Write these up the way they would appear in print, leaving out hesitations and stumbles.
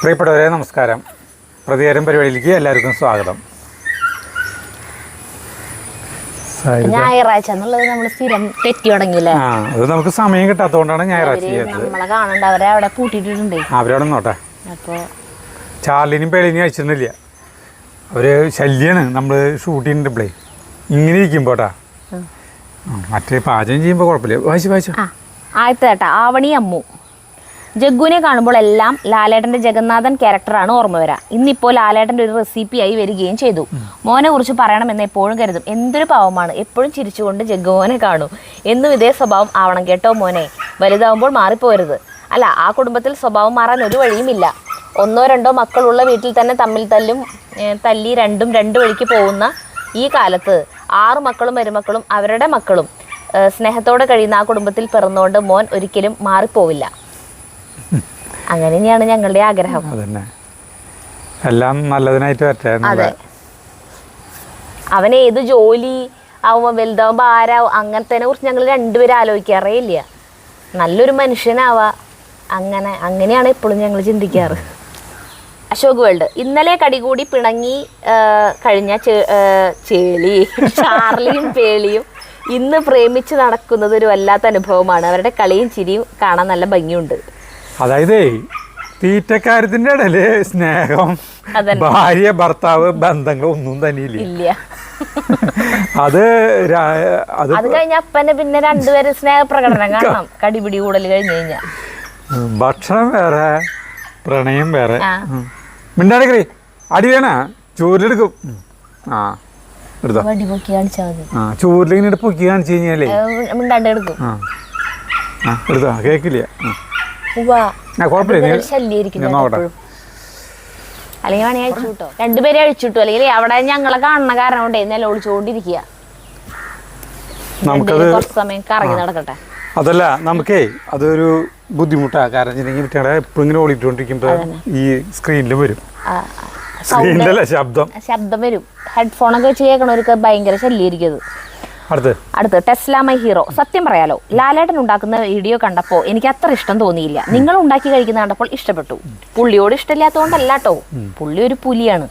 പ്രിയപ്പെട്ടവരെ നമസ്കാരം. പ്രതികാരം പരിപാടിയിലേക്ക് എല്ലാവർക്കും സ്വാഗതം. ഞായറാഴ്ച എന്നുള്ളത് നമ്മൾ സ്ഥിരം തെറ്റി തുടങ്ങിയില്ലേ? അത് നമുക്ക് സമയം കിട്ടാത്തതുകൊണ്ടാണ് ഞായറാഴ്ച ചെയ്യുന്നത്. നമ്മളെ കാണണ്ട, അവരെ അവിടെ പൂട്ടിയിട്ടുണ്ട്. അവരവിടെ നോട്ടെ. അപ്പോൾ ചാർലിനും പേളിനും അയച്ചിരുന്നില്ല. അവര് ശല്യാണ്. നമ്മൾ ഷൂട്ട് ചെയ്യുന്നുണ്ടേ ഇങ്ങനെ ഇരിക്കുമ്പോട്ടാ. മറ്റേ പാചകം ചെയ്യുമ്പോൾ കുഴപ്പമില്ല. വായിച്ചു ആദ്യത്തെ ആവണി അമ്മു. ജഗ്ഗുവിനെ കാണുമ്പോൾ എല്ലാം ലാലേട്ടൻ്റെ ജഗന്നാഥൻ ക്യാരക്ടറാണ് ഓർമ്മ വരാം. ഇന്നിപ്പോൾ ലാലേട്ടൻ്റെ ഒരു റെസിപ്പിയായി വരികയും ചെയ്തു. മോനെ കുറിച്ച് പറയണമെന്ന് എപ്പോഴും കരുതും. എന്തൊരു പാവമാണ്, എപ്പോഴും ചിരിച്ചുകൊണ്ട് ജഗ്ഗുമോനെ കാണൂ. എന്നും ഇതേ സ്വഭാവം ആവണം കേട്ടോ മോനെ, വലുതാവുമ്പോൾ മാറിപ്പോരുത്. അല്ല, ആ കുടുംബത്തിൽ സ്വഭാവം മാറാൻ ഒരു വഴിയുമില്ല. 1-2 മക്കളുള്ള വീട്ടിൽ തന്നെ തമ്മിൽ തല്ലി രണ്ട് വഴിക്ക് പോകുന്ന ഈ കാലത്ത് 6 മക്കളും മരുമക്കളും അവരുടെ മക്കളും സ്നേഹത്തോടെ കഴിയുന്ന ആ കുടുംബത്തിൽ പിറന്നുകൊണ്ട് മോൻ ഒരിക്കലും മാറിപ്പോവില്ല. അങ്ങനെ തന്നെയാണ് ഞങ്ങളുടെ ആഗ്രഹം. എല്ലാം നല്ലതിനായിട്ട് വരട്ടെ. അതെ, അവൻ ഏത് ജോലി ആവുമ്പോൾ വലുതാവുമ്പോൾ ആരാവും അങ്ങനത്തെ കുറിച്ച് ഞങ്ങൾ രണ്ടുപേരും ആലോചിക്കാറേ ഇല്ല. നല്ലൊരു മനുഷ്യനാവാ, അങ്ങനെയാണ് എപ്പോഴും ഞങ്ങൾ ചിന്തിക്കാറ്. അശോക് വേൾഡ്. ഇന്നലെ കടികൂടി പിണങ്ങി കഴിഞ്ഞ ചാർലിയും പേളിയും ഇന്ന് പ്രേമിച്ച് നടക്കുന്നത് ഒരു വല്ലാത്ത അനുഭവമാണ്. അവരുടെ കളിയും ചിരിയും കാണാൻ നല്ല ഭംഗിയുണ്ട്. അതായത് തീറ്റക്കാര്യത്തിന്റെ ഇടയില് സ്നേഹം, ഭാര്യ ഭർത്താവ് ബന്ധങ്ങൾ ഒന്നും തന്നെ ഇല്ല. അത് കഴിഞ്ഞ അപ്പനെ പിന്നെ രണ്ടുപേരും സ്നേഹപ്രകടനം കാണാം. കടിപിടി കൂടൽ കഴിഞ്ഞു കഴിഞ്ഞാ ഭക്ഷണം വേറെ, പ്രണയം വേറെ. മിണ്ടാടക്കറി അടി വേണ ചൂരിലെടുക്കും. ചൂരിലിങ്ങനെ പൊക്കി കാണിച്ചു കഴിഞ്ഞാലേ മിണ്ടാണ്ട് എടുക്കും. എടുത്താ കേക്കില്ല. അല്ലെങ്കിൽ വേണേ അഴിച്ചുട്ടോ, രണ്ടുപേരെ അഴിച്ചുട്ടോ. അല്ലെങ്കിൽ അവിടെ ഞങ്ങളെ കാണുന്ന കാരണം കൊണ്ടേ നിലവിളിച്ചോണ്ടിരിക്കുക. കുറച്ച് സമയം കറങ്ങി നടക്കട്ടെ. അതല്ല, നമുക്കേ അതൊരു ബുദ്ധിമുട്ടാ. കാരണം എപ്പോഴും ഇങ്ങനെ ഓടിക്കൊണ്ടിരിക്കുമ്പോ ഈ സ്ക്രീനിലും വരും, ശബ്ദം വരും. ഹെഡ്ഫോണൊക്കെ വെച്ച് കേൾക്കണവർക്ക് ഭയങ്കര ശല്യമായിരിക്കും. അടുത്ത് ടെസ്ല മൈ ഹീറോ. സത്യം പറയാലോ, ലാലേട്ടൻ ഉണ്ടാക്കുന്ന വീഡിയോ കണ്ടപ്പോൾ എനിക്ക് അത്ര ഇഷ്ടം തോന്നിയില്ല. നിങ്ങൾ ഉണ്ടാക്കി കഴിക്കുന്ന കണ്ടപ്പോൾ ഇഷ്ടപ്പെട്ടു. പുള്ളിയോട് ഇഷ്ടമില്ലാത്തതുകൊണ്ടല്ല കേട്ടോ, പുള്ളി ഒരു പുലിയാണ്.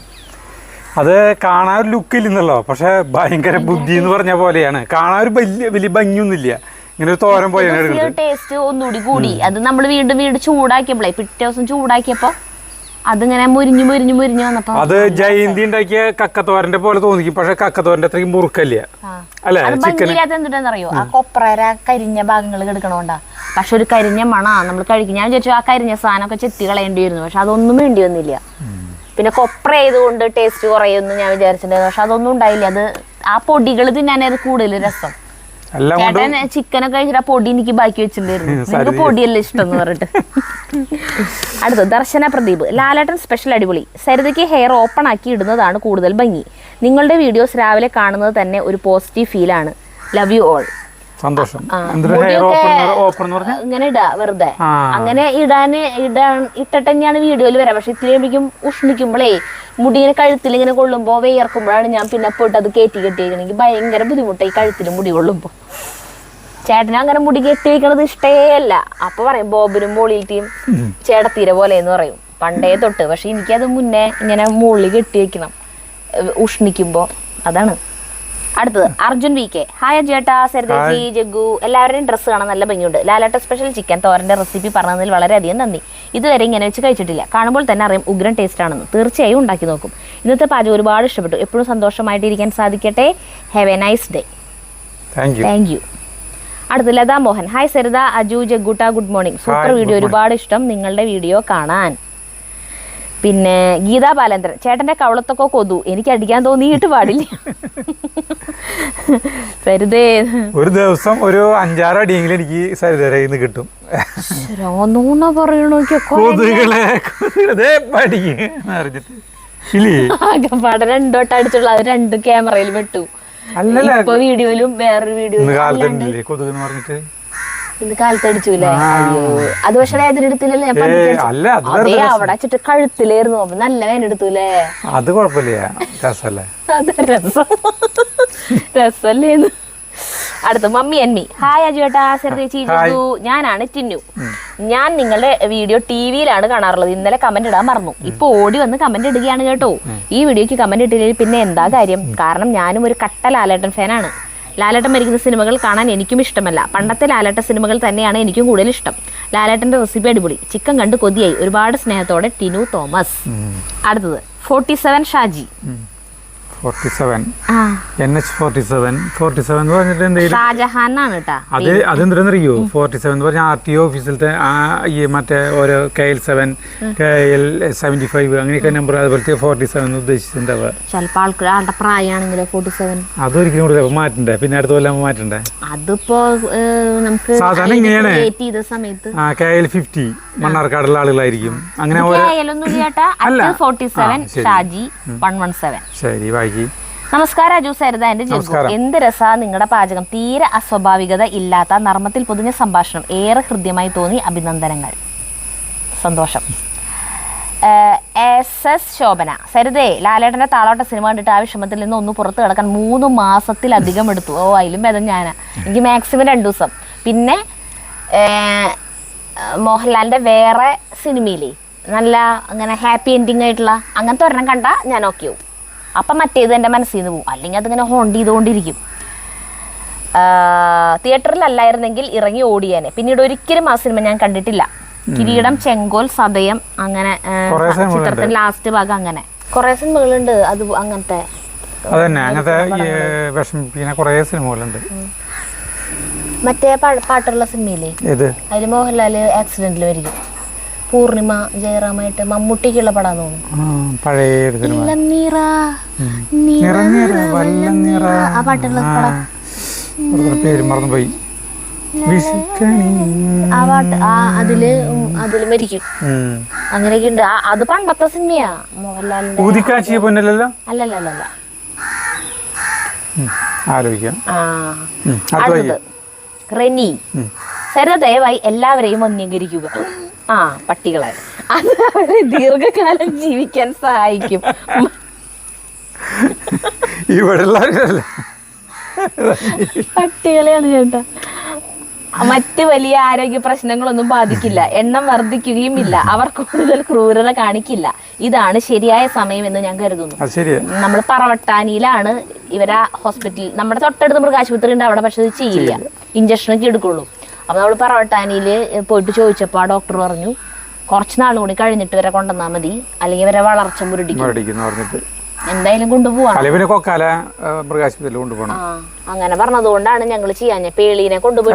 അത് കാണാൻ ഒരു ലുക്ക് ഇല്ലെന്നല്ലോ, പക്ഷെ ഭയങ്കര ബുദ്ധി എന്ന് പറഞ്ഞ പോലെയാണ്. കാണാൻ ഒരു വലിയ ഭംഗിയൊന്നുമില്ല. ഇങ്ങനെ ഒരു തോരൻ പോലെ ടേസ്റ്റ് ഒന്നുകൂടി കൂടി. അത് നമ്മൾ വീണ്ടും ചൂടാക്കിയപ്പോഴേ, പിറ്റേ ദിവസം ചൂടാക്കിയപ്പോ അതിങ്ങനെ മുരിഞ്ഞു വന്നപ്പോ അത് ജയന്തി ഉണ്ടാക്കിയ കക്കത്തോരന്റെ പോലെ തോന്നിക്കും. പക്ഷെ കക്കത്തോരന്റെ അത്രയും മുറുക്കല്ല. എന്തിട്ടാന്നറിയോ, ആ കൊപ്ര കരിഞ്ഞ ഭാഗങ്ങൾ കിടക്കണോണ്ടാ. പക്ഷെ ഒരു കരിഞ്ഞ മണാ നമ്മൾ കഴിക്കും. ഞാൻ വിചാരിച്ചു ആ കരിഞ്ഞ സാധനമൊക്കെ ചെത്തി കളയേണ്ടി വരുന്നു, പക്ഷെ അതൊന്നും വേണ്ടി വന്നില്ല. പിന്നെ കൊപ്ര ആയതുകൊണ്ട് ടേസ്റ്റ് കുറയൊന്നും ഞാൻ വിചാരിച്ചിട്ടുണ്ടായിരുന്നു, പക്ഷെ അതൊന്നും ഉണ്ടായില്ല. അത് ആ പൊടികൾ തിന്നാനായിരുന്നു കൂടുതൽ രസം. ചേട്ടൻ ചിക്കനൊക്കെ കഴിച്ചിട്ട് ആ പൊടി എനിക്ക് ബാക്കി വെച്ചിട്ടുണ്ടായിരുന്നു. നിങ്ങൾക്ക് പൊടിയല്ലേ ഇഷ്ടം എന്ന് പറഞ്ഞിട്ട്. അടുത്ത് ദർശന പ്രദീപ്. ലാലേട്ടൻ സ്പെഷ്യൽ അടിപൊളി. സരിതയ്ക്ക് ഹെയർ ഓപ്പൺ ആക്കി ഇടുന്നതാണ് കൂടുതൽ ഭംഗി. നിങ്ങളുടെ വീഡിയോസ് രാവിലെ കാണുന്നത് തന്നെ ഒരു പോസിറ്റീവ് ഫീലാണ്. Love you all. സന്തോഷം. ഇങ്ങനെ ഇടാ വെറുതെ അങ്ങനെ ഇട്ടിട്ട് തന്നെയാണ് വീഡിയോയിൽ വരാം. പക്ഷെ ഇത്രയും ഉഷ്ണിക്കുമ്പോഴേ മുടി ഇങ്ങനെ കഴുത്തിൽ ഇങ്ങനെ കൊള്ളുമ്പോ വേർക്കുമ്പോഴാണ് ഞാൻ പിന്നെ പോയിട്ട് അത് കെട്ടിയിരിക്കണമെങ്കിൽ ഭയങ്കര ബുദ്ധിമുട്ടായി കഴുത്തിൽ മുടി കൊള്ളുമ്പോ. ചേട്ടന് അങ്ങനെ മുടി കെട്ടി വയ്ക്കണത് ഇഷ്ടേയല്ല. അപ്പൊ പറയും ബോബിനും മോളിയിൽറ്റയും ചേട്ടത്തീര പോലെ എന്ന് പറയും പണ്ടേ തൊട്ട്. പക്ഷെ എനിക്കത് മുന്നേ ഇങ്ങനെ മുകളിൽ കെട്ടി വെക്കണം ഉഷ്ണിക്കുമ്പോ. അതാണ്. അടുത്തത് അർജുൻ വി കെ. ഹായ് ചേട്ടാ, സരിതേച്ചി, ജഗ്ഗു, എല്ലാവരുടെയും ഡ്രസ്സ് കാണാൻ നല്ല ഭംഗിയുണ്ട്. ലാലേട്ട സ്പെഷ്യൽ ചിക്കൻ തോരന്റെ റെസിപ്പി പറഞ്ഞതിൽ വളരെയധികം നന്ദി. ഇതുവരെ ഇങ്ങനെ വെച്ച് കഴിച്ചിട്ടില്ല. കാണുമ്പോൾ തന്നെ അറിയാം ഉഗ്രൻ ടേസ്റ്റ് ആണെന്ന്. തീർച്ചയായും ഉണ്ടാക്കി നോക്കും. ഇന്നത്തെ പാചകം ഒരുപാട് ഇഷ്ടപ്പെട്ടു. എപ്പോഴും സന്തോഷമായിട്ടിരിക്കാൻ സാധിക്കട്ടെ. Have a nice day. Thank you. അടുത്ത് Latha Mohan. Hi Saritha, Aju, Jaggutta, good morning. Super video, ഒരുപാട് ഇഷ്ടം നിങ്ങളുടെ വീഡിയോ കാണാൻ. പിന്നെ ഗീതാ ബാലേന്ദ്രൻ. ചേട്ടന്റെ കവളത്തൊക്കെ കൊതു, എനിക്ക് അടിക്കാൻ തോന്നിയിട്ട് പാടില്ല. സരിതേ, ഒരു ദിവസം ഒരു 5-6 അടിയെങ്കിലും എനിക്ക് സരിതയിൽ കിട്ടും. പറയണോ ആകെപ്പാടെ 2 വട്ടം അടിച്ചുള്ള അത് 2 ക്യാമറയിൽ വെട്ടു. ഇപ്പൊ വീഡിയോയിലും വേറൊരു വീഡിയോയിലും ഇന്ന് കാലത്ത് അടിച്ചൂലേ? അയ്യോ, അത് പക്ഷെ വേദനെടുത്തില്ലല്ലേ? അതേ അവിടെ വെച്ചിട്ട് കഴുത്തിലായിരുന്നു. അപ്പൊ നല്ല വേദനെടുത്തൂലേ? അത് കുഴപ്പമില്ല, രസല്ലേ? അത് രസല്ലേന്ന്. അടുത്ത് മമ്മി അൻമി. ഹായ് അജുവേട്ടാ, ചേച്ചി, ഞാനാണ് ടിന്നു. ഞാൻ നിങ്ങളുടെ വീഡിയോ ടിവിയിലാണ് കാണാറുള്ളത്. ഇന്നലെ കമന്റ് ഇടാൻ മറന്നു. ഇപ്പൊ ഓടി വന്ന് കമന്റ് ഇടുകയാണ് കേട്ടോ. ഈ വീഡിയോക്ക് കമന്റ് ഇട്ടില്ലെങ്കിൽ പിന്നെ എന്താ കാര്യം? കാരണം ഞാനും ഒരു കട്ട ലാലേട്ടൻ ഫാനാണ്. ലാലേട്ടൻ മരിക്കുന്ന സിനിമകൾ കാണാൻ എനിക്കും ഇഷ്ടമല്ല. പണ്ടത്തെ ലാലേട്ട സിനിമകൾ തന്നെയാണ് എനിക്കും കൂടുതൽ ഇഷ്ടം. ലാലേട്ടന്റെ റെസിപ്പി അടിപൊളി. ചിക്കൻ കണ്ട് കൊതിയായി. ഒരുപാട് സ്നേഹത്തോടെ ടിനു തോമസ്. അടുത്തത് 47 ഷാജി. 47 NH47 എന്ന് പറഞ്ഞിട്ട് എന്തെങ്കിലും ഷാജഹാൻ ആണ് കേട്ടാ. അതെന്തിനറിയോ? 47 എന്ന് പറഞ്ഞാൽ RTO ഓഫീസിലത്തെ ഈ മറ്റേ ഓരോ KL7 KL75 അങ്ങനെയൊക്കെ നമ്പർ, അതുപോലത്തെ 47 ഉദ്ദേശിച്ചിട്ടുണ്ടാവുക. ചിലപ്പോൾ ആളുടെ പ്രായമാണെങ്കിലോ 47 അതൊരിക്കലും കൂടെ മാറ്റണ്ടേ? പിന്നെ അടുത്ത കൊല്ലം മാറ്റണ്ടേ? അതിപ്പോ നമുക്ക് സാധാരണ ഇങ്ങനെയാണ്. ചെയ്ത സമയത്ത് KL50 മണ്ണാർക്കാടുള്ള ആളുകളായിരിക്കും. അങ്ങനെ 47 ഷാജി 117. ശരി, വായിക്കും. നമസ്കാരം അജു, സരിത എന്റെ ജഗ്ഗു. എന്ത് രസാ നിങ്ങളുടെ പാചകം. തീരെ അസ്വാഭാവികത ഇല്ലാത്ത നർമ്മത്തിൽ പൊതിഞ്ഞ സംഭാഷണം. ഏറെ ഹൃദ്യമായി തോന്നി. അഭിനന്ദനങ്ങൾ. സന്തോഷം. SS ശോഭന. സരിതേ, ലാലേട്ടന്റെ താളോട്ട സിനിമ കണ്ടിട്ട് ആ വിഷമത്തിൽ നിന്ന് ഒന്ന് പുറത്ത് കിടക്കാൻ 3 മാസത്തിലധികം എടുത്തു. അതിലും ഭേദം ഞാനാ. എനിക്ക് മാക്സിമം 2 ദിവസം. പിന്നെ മോഹൻലാലിന്റെ വേറെ സിനിമയിലേ നല്ല അങ്ങനെ ഹാപ്പി എൻഡിങ് ആയിട്ടുള്ള അങ്ങനത്തെ ഒരെണ്ണം കണ്ടാ ഞാൻ ഓക്കെ ആവും. അപ്പം മറ്റേത് എൻ്റെ മനസ്സിൽ നിന്ന് പോകും. അല്ലെങ്കിൽ അതിങ്ങനെ ഹോണ്ട് ചെയ്തുകൊണ്ടിരിക്കും. തിയേറ്ററിലല്ലായിരുന്നെങ്കിൽ ഇറങ്ങി ഓടിയാനെ. പിന്നീട് ഒരിക്കലും ആ സിനിമ ഞാൻ കണ്ടിട്ടില്ല. കിരീടം, ചെങ്കോൽ, സതയം, അങ്ങനെ ചിത്രത്തിന്റെ ലാസ്റ്റ് ഭാഗം, അങ്ങനെ കുറെ സിനിമകളുണ്ട്. അത് അങ്ങനത്തെ സിനിമകളുണ്ട്. മറ്റേ പാട്ടുള്ള സിനിമയില്ലേ, അതില് മോഹൻലാല് ആക്സിഡന്റിൽ മരിക്കും. പൂർണിമ ജയറാമായിട്ട് മമ്മൂട്ടിക്കുള്ള പടാന്ന് തോന്നുന്നു. ആ പാട്ടുള്ള പടം പേര് മറന്നുപോയി. ആ പാട്ട് അതില് മരിക്കും. അങ്ങനെയൊക്കെ ഉണ്ട്. അത് പണ്ടത്തെ സിനിമയാ മോഹൻലാലിന്റെ. അല്ലല്ല അടുത്തത് റെനി. സരിത ദയവായി എല്ലാവരെയും അംഗീകരിക്കുക. പട്ടികളെ അത് അവരെ ദീർഘകാലം ജീവിക്കാൻ സഹായിക്കും. പട്ടികളെയാണ് ചേട്ടാ. മറ്റ് വലിയ ആരോഗ്യ പ്രശ്നങ്ങളൊന്നും ബാധിക്കില്ല. എണ്ണം വർദ്ധിക്കുകയും ഇല്ല. അവർ കൂടുതൽ ക്രൂരത കാണിക്കില്ല. ഇതാണ് ശരിയായ സമയമെന്ന് ഞാൻ കരുതുന്നു. നമ്മൾ പറവട്ടാനിയിലാണ് ഇവരാ ഹോസ്പിറ്റൽ. നമ്മുടെ തൊട്ടടുത്ത് മൃഗാശുപത്രി ഉണ്ട് അവിടെ. പക്ഷെ ഇത് ചെയ്യില്ല, ഇഞ്ചക്ഷനൊക്കെ എടുക്കുള്ളൂ. അപ്പൊ നമ്മൾ പറവട്ടാനിയിൽ പോയിട്ട് ചോദിച്ചപ്പോൾ ആ ഡോക്ടർ പറഞ്ഞു കുറച്ച് നാളും കൂടി കഴിഞ്ഞിട്ട് വരെ കൊണ്ടുവന്നാൽ മതി, അല്ലെങ്കിൽ ഇവരെ വളർച്ച മുരടിക്കും. എന്തായാലും കൊണ്ടുപോവാം. അങ്ങനെ പറഞ്ഞതുകൊണ്ടാണ് ഞങ്ങൾ ചെയ്യാൻ. പേളീനെ കൊണ്ടുപോയി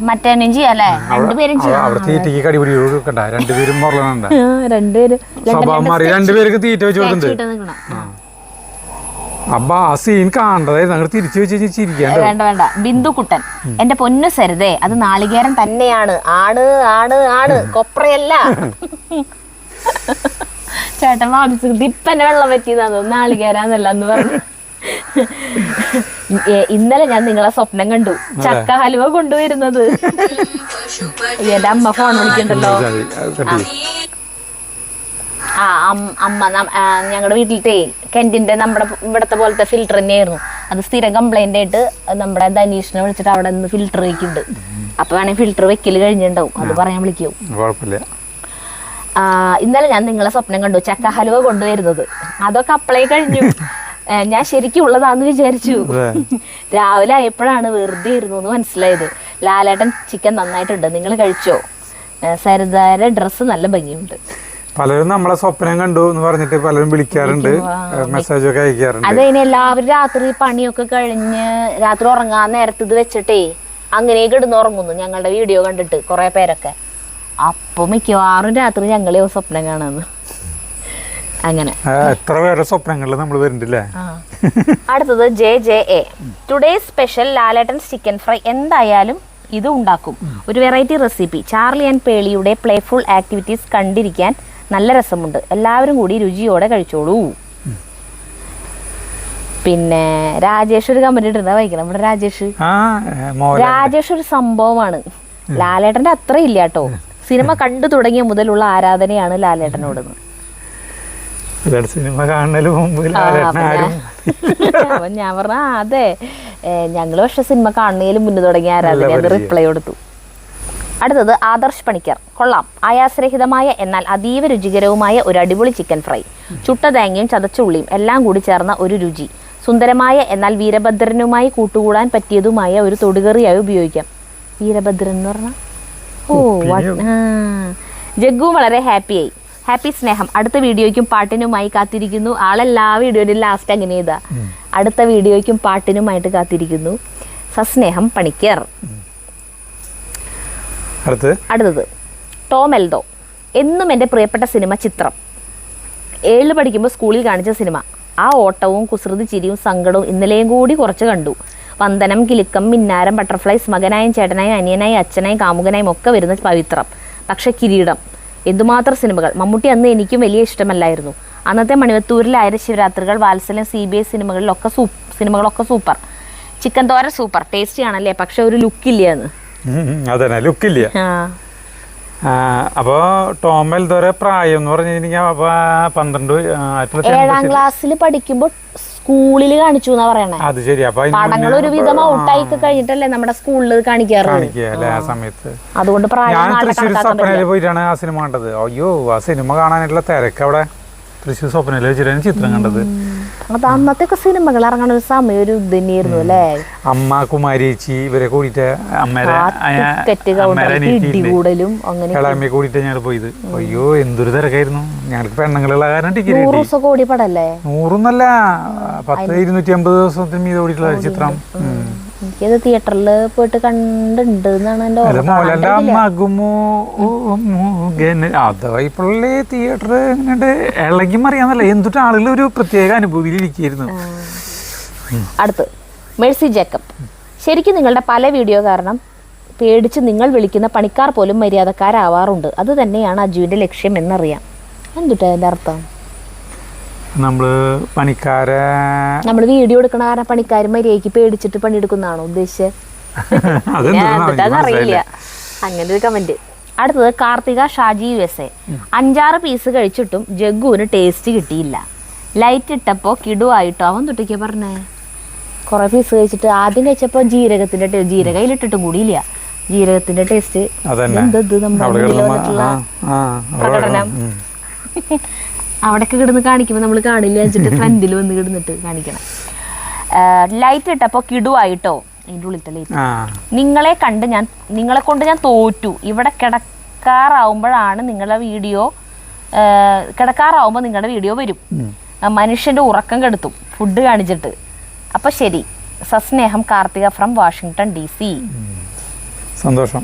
മറ്റേനും ചെയ്യാല്ലേ. രണ്ടുപേരും വേണ്ട. ബിന്ദുക്കുട്ടൻ. എന്റെ പൊന്നു സരിതേ, അത് നാളികേരം തന്നെയാണ്. ആണ് ആണ് ആണ് കൊപ്രയല്ല. ചേട്ടൻ വാദിച്ചത് ഇപ്പന്നെ വെള്ളം പറ്റിയതാണോ? നാളികേരാന്നല്ല എന്ന് പറഞ്ഞു. ഇന്നലെ ഞാൻ നിങ്ങളെ സ്വപ്നം കണ്ടു, ചക്ക ഹലുവ കൊണ്ടുവരുന്നത്. എന്റെ അമ്മ ഫോൺ വിളിക്കണ്ടല്ലോ. അമ്മ ഞങ്ങളുടെ വീട്ടിലത്തെ കെന്റിന്റെ നമ്മുടെ ഇവിടത്തെ പോലത്തെ ഫിൽറ്റർ തന്നെയായിരുന്നു. അത് സ്ഥിരം കംപ്ലൈന്റ് ആയിട്ട് നമ്മുടെ ധനീഷിനെ വിളിച്ചിട്ട് അവിടെ നിന്ന് ഫിൽറ്റർ വെക്കുന്നുണ്ട്. അപ്പൊ വേണമെങ്കിൽ ഫിൽറ്റർ വെക്കല് കഴിഞ്ഞിട്ടുണ്ടാവും. അത് പറയാൻ വിളിക്കും. ഇന്നലെ ഞാൻ നിങ്ങളെ സ്വപ്നം കണ്ടു, ചക്ക ഹലുവ കൊണ്ടുവരുന്നത്. അതൊക്കെ അപ്പളേ കഴിഞ്ഞു. ഞാൻ ശരിക്കും ഉള്ളതാന്ന് വിചാരിച്ചു. രാവിലെ ആയപ്പോഴാണ് വെറുതെ ഇരുന്നു എന്ന് മനസ്സിലായത്. ലാലേട്ടൻ ചിക്കൻ നന്നായിട്ടുണ്ട്, നിങ്ങൾ കഴിച്ചോ? സരിതയുടെ ഡ്രസ്സ് നല്ല ഭംഗിയുണ്ട്. പലരും നമ്മളെ സ്വപ്നം കണ്ടു എന്ന് പറഞ്ഞിട്ട് പലരും വിളിക്കാറുണ്ട്, മെസ്സേജ് ഒക്കെ അയക്കാറുണ്ട്. അത് കഴിഞ്ഞ് എല്ലാവരും രാത്രി പണിയൊക്കെ കഴിഞ്ഞ് രാത്രി ഉറങ്ങാൻ നേരത്ത് ഇത് വെച്ചിട്ടേ അങ്ങനെ കിടന്ന് ഉറങ്ങുന്നു ഞങ്ങളുടെ വീഡിയോ കണ്ടിട്ട് കുറെ പേരൊക്കെ. അപ്പൊ മിക്കവാറും രാത്രി ഞങ്ങളെ സ്വപ്നം കാണാന്ന്. അങ്ങനെ എത്ര പേരുടെ സ്വപ്നങ്ങളിൽ നമ്മൾ വരുന്നുണ്ടല്ലേ. അടുത്തത് JJA. Today special Lalettan chicken fry. എന്തായാലും ഇത് ഉണ്ടാക്കും. ഒരു വെറൈറ്റി റെസിപ്പി. ചാർലി ആൻഡ് പേളിയുടെ പ്ലേഫുൾ ആക്ടിവിറ്റീസ് കണ്ടിരിക്കാൻ നല്ല രസമുണ്ട്. എല്ലാവരും കൂടി രുചിയോടെ കഴിച്ചോളൂ. പിന്നെ രാജേഷ് ഒരു കമന്റ് ഇട്ടിരുന്ന വായിക്കണം. നമ്മുടെ രാജേഷ് ഒരു സംഭവമാണ്. ലാലേട്ടന്റെ അത്ര ഇല്ല കേട്ടോ. സിനിമ കണ്ടു തുടങ്ങിയ മുതലുള്ള ആരാധനയാണ് ലാലേട്ടനോട്. സിനിമ കാണുന്നതിന് മുമ്പ് അപ്പൊ ഞാൻ പറഞ്ഞ അതെ ഞങ്ങള് പക്ഷെ സിനിമ കാണുന്നതിലും മുന്നേ തുടങ്ങിയ ആരാധന റിപ്ലൈ കൊടുത്തു. അടുത്തത് ആദർശ് പണിക്കർ. കൊള്ളാം, ആയാസരഹിതമായ എന്നാൽ അതീവ രുചികരവുമായ ഒരു അടിപൊളി ചിക്കൻ ഫ്രൈ. ചുട്ട തേങ്ങയും ചതച്ച ഉള്ളിയും എല്ലാം കൂടി ചേർന്ന ഒരു രുചി. സുന്ദരമായ എന്നാൽ വീരഭദ്രനുമായി കൂട്ടുകൂടാൻ പറ്റിയതുമായ ഒരു തൊടുകറിയായി ഉപയോഗിക്കാം. വീരഭദ്രൻ എന്ന് പറഞ്ഞാൽ ജഗ്ഗു വളരെ ഹാപ്പിയായി. ഹാപ്പി സ്നേഹം. അടുത്ത വീഡിയോയ്ക്കും പാട്ടിനുമായി കാത്തിരിക്കുന്നു. ആളെല്ലാ വീഡിയോയിലും ലാസ്റ്റ് അങ്ങനെ ചെയ്താ അടുത്ത വീഡിയോയ്ക്കും പാട്ടിനുമായിട്ട് കാത്തിരിക്കുന്നു. സസ്നേഹം പണിക്കർ. അടുത്തത് ടോം എൽദോ. എന്നും എൻ്റെ പ്രിയപ്പെട്ട സിനിമ ചിത്രം. 7 പഠിക്കുമ്പോൾ സ്കൂളിൽ കാണിച്ച സിനിമ. ആ ഓട്ടവും കുസൃതി ചിരിയും സങ്കടവും ഇന്നലെയും കൂടി കുറച്ച് കണ്ടു. വന്ദനം, കിലുക്കം, മിന്നാരം, ബട്ടർഫ്ലൈസ്, മകനായും ചേട്ടനായും അനിയനായും അച്ഛനായും കാമുകനായും ഒക്കെ വരുന്ന പവിത്രം. പക്ഷെ കിരീടം, എന്തുമാത്രം സിനിമകൾ. മമ്മൂട്ടി അന്ന് എനിക്കും വലിയ ഇഷ്ടമല്ലായിരുന്നു. അന്നത്തെ മണിവത്തൂരിലെ 1000 ശിവരാത്രികൾ, വാത്സല്യം, CBS സിനിമകളൊക്കെ സൂപ്പർ. ചിക്കൻ തോര സൂപ്പർ ടേസ്റ്റി ആണല്ലേ, പക്ഷെ ഒരു ലുക്കില്ല. അതന്നെ ലുക്കില്ല. അപ്പൊ ടോം എൽദോയുടെ പ്രായം എന്ന് പറഞ്ഞു കഴിഞ്ഞാൽ 7ാം ക്ലാസ്സിൽ പഠിക്കുമ്പോ സ്കൂളിൽ കാണിച്ചു എന്നാ പറയണേ. അത് ശരി. അപ്പൊ പടങ്ങൾ ഒരു വിധം ഔട്ടായി കഴിഞ്ഞിട്ടല്ലേ നമ്മുടെ സ്കൂളിൽ കാണിക്കാറുള്ളത് ആ സമയത്ത്. അതുകൊണ്ട് ഞാൻ തൃശ്ശൂർ സ്വപ്നയിൽ പോയിട്ടാണ് ആ സിനിമ കണ്ടത്. അയ്യോ, ആ സിനിമ കാണാനായിട്ടുള്ള തിരക്ക് അവിടെ തൃശ്ശൂർ സ്വപ്നയിൽ വെച്ചിട്ടാണ് ചിത്രം കണ്ടത്. അത് അന്നത്തെ സിനിമകൾ ഇറങ്ങണ ഒരു സമയം ഒരു ഇത് തന്നെയായിരുന്നു അല്ലേ. അമ്മ, കുമാരിച്ചി ഇവരെ കൂടിയിട്ട് ഇടികൂടലും അങ്ങനെ ഇളമ്മയെ കൂടിയിട്ട് ഞങ്ങൾ പോയത്. അയ്യോ, എന്തൊരു തിരക്കായിരുന്നു. ഞങ്ങൾക്ക് പെണ്ണുങ്ങളുള്ള കാരണം ടിക്കറ്റ് 100 ദിവസം കൂടി പടല്ലേ. 100 250 ദിവസത്തിന് മീത് ഓടിയിട്ടുള്ള ചിത്രം. എനിക്കത് തിയേറ്ററിൽ പോയിട്ട് കണ്ടിട്ടുണ്ട് എന്നാണ് എൻ്റെ അതേപോലെ തിയേറ്റർ എങ്ങനെയുണ്ട് ഇളകി മറിയാന്നല്ല, എന്തൊട്ട് ആളുകൾ ഒരു പ്രത്യേക അനുഭൂതിയിൽ ഇരിക്കുന്നു. അടുത്ത് മേഴ്സി ജേക്കബ്. ശരിക്കും നിങ്ങളുടെ പല വീഡിയോ കാരണം പേടിച്ച് നിങ്ങൾ വിളിക്കുന്ന പണിക്കാർ പോലും മര്യാദക്കാരാവാറുണ്ട്. അത് തന്നെയാണ് അജുവിൻ്റെ ലക്ഷ്യം എന്നറിയാം. എന്തുട്ടാ അതിൻ്റെ അർത്ഥം? നമ്മള് പണിക്കാരെ നമ്മള് വീഡിയോ എടുക്കണ കാരണം പണിക്കാർ മര്യാദയ്ക്ക് പേടിച്ചിട്ട് പണിയെടുക്കുന്നതാണോ ഉദ്ദേശിച്ചത്? അറിയില്ല. അങ്ങനെ ഒരു കമന്റ്. അടുത്തത് കാർത്തിക ഷാജി USA. 5-6 പീസ് കഴിച്ചിട്ടും ജഗ്ഗുവിന് ടേസ്റ്റ് കിട്ടിയില്ല. ലൈറ്റ് ഇട്ടപ്പോ കിടുവായിട്ടോ. അവൻ തൊട്ടിക്കാ പറഞ്ഞേ. കുറെ പീസ് കഴിച്ചിട്ട് ആദ്യം കഴിച്ചപ്പോ ജീരകയിലിട്ടിട്ടും കൂടിയില്ല. ജീരകത്തിന്റെ ടേസ്റ്റ് പ്രകടനം അവിടെയൊക്കെ കിടന്ന് കാണിക്കുമ്പോൾ നമ്മൾ കാണില്ല വെച്ചിട്ട് ഫ്രണ്ടിൽ വന്ന് കിടന്നിട്ട് കാണിക്കണം. ലൈറ്റ് ഇട്ടപ്പോൾ കിടുവായിട്ടോ. അതിൻ്റെ ഉള്ളിലത്തെ ലൈറ്റ്. നിങ്ങളെ കൊണ്ട് ഞാൻ തോറ്റു. ഇവിടെ കിടക്കാറാവുമ്പോൾ നിങ്ങളുടെ വീഡിയോ വരും. മനുഷ്യന്റെ ഉറക്കം കെടുത്തും ഫുഡ് കാണിച്ചിട്ട്. അപ്പൊ ശരി. സസ്നേഹം കാർത്തിക ഫ്രം വാഷിംഗ്ടൺ DC. സന്തോഷം.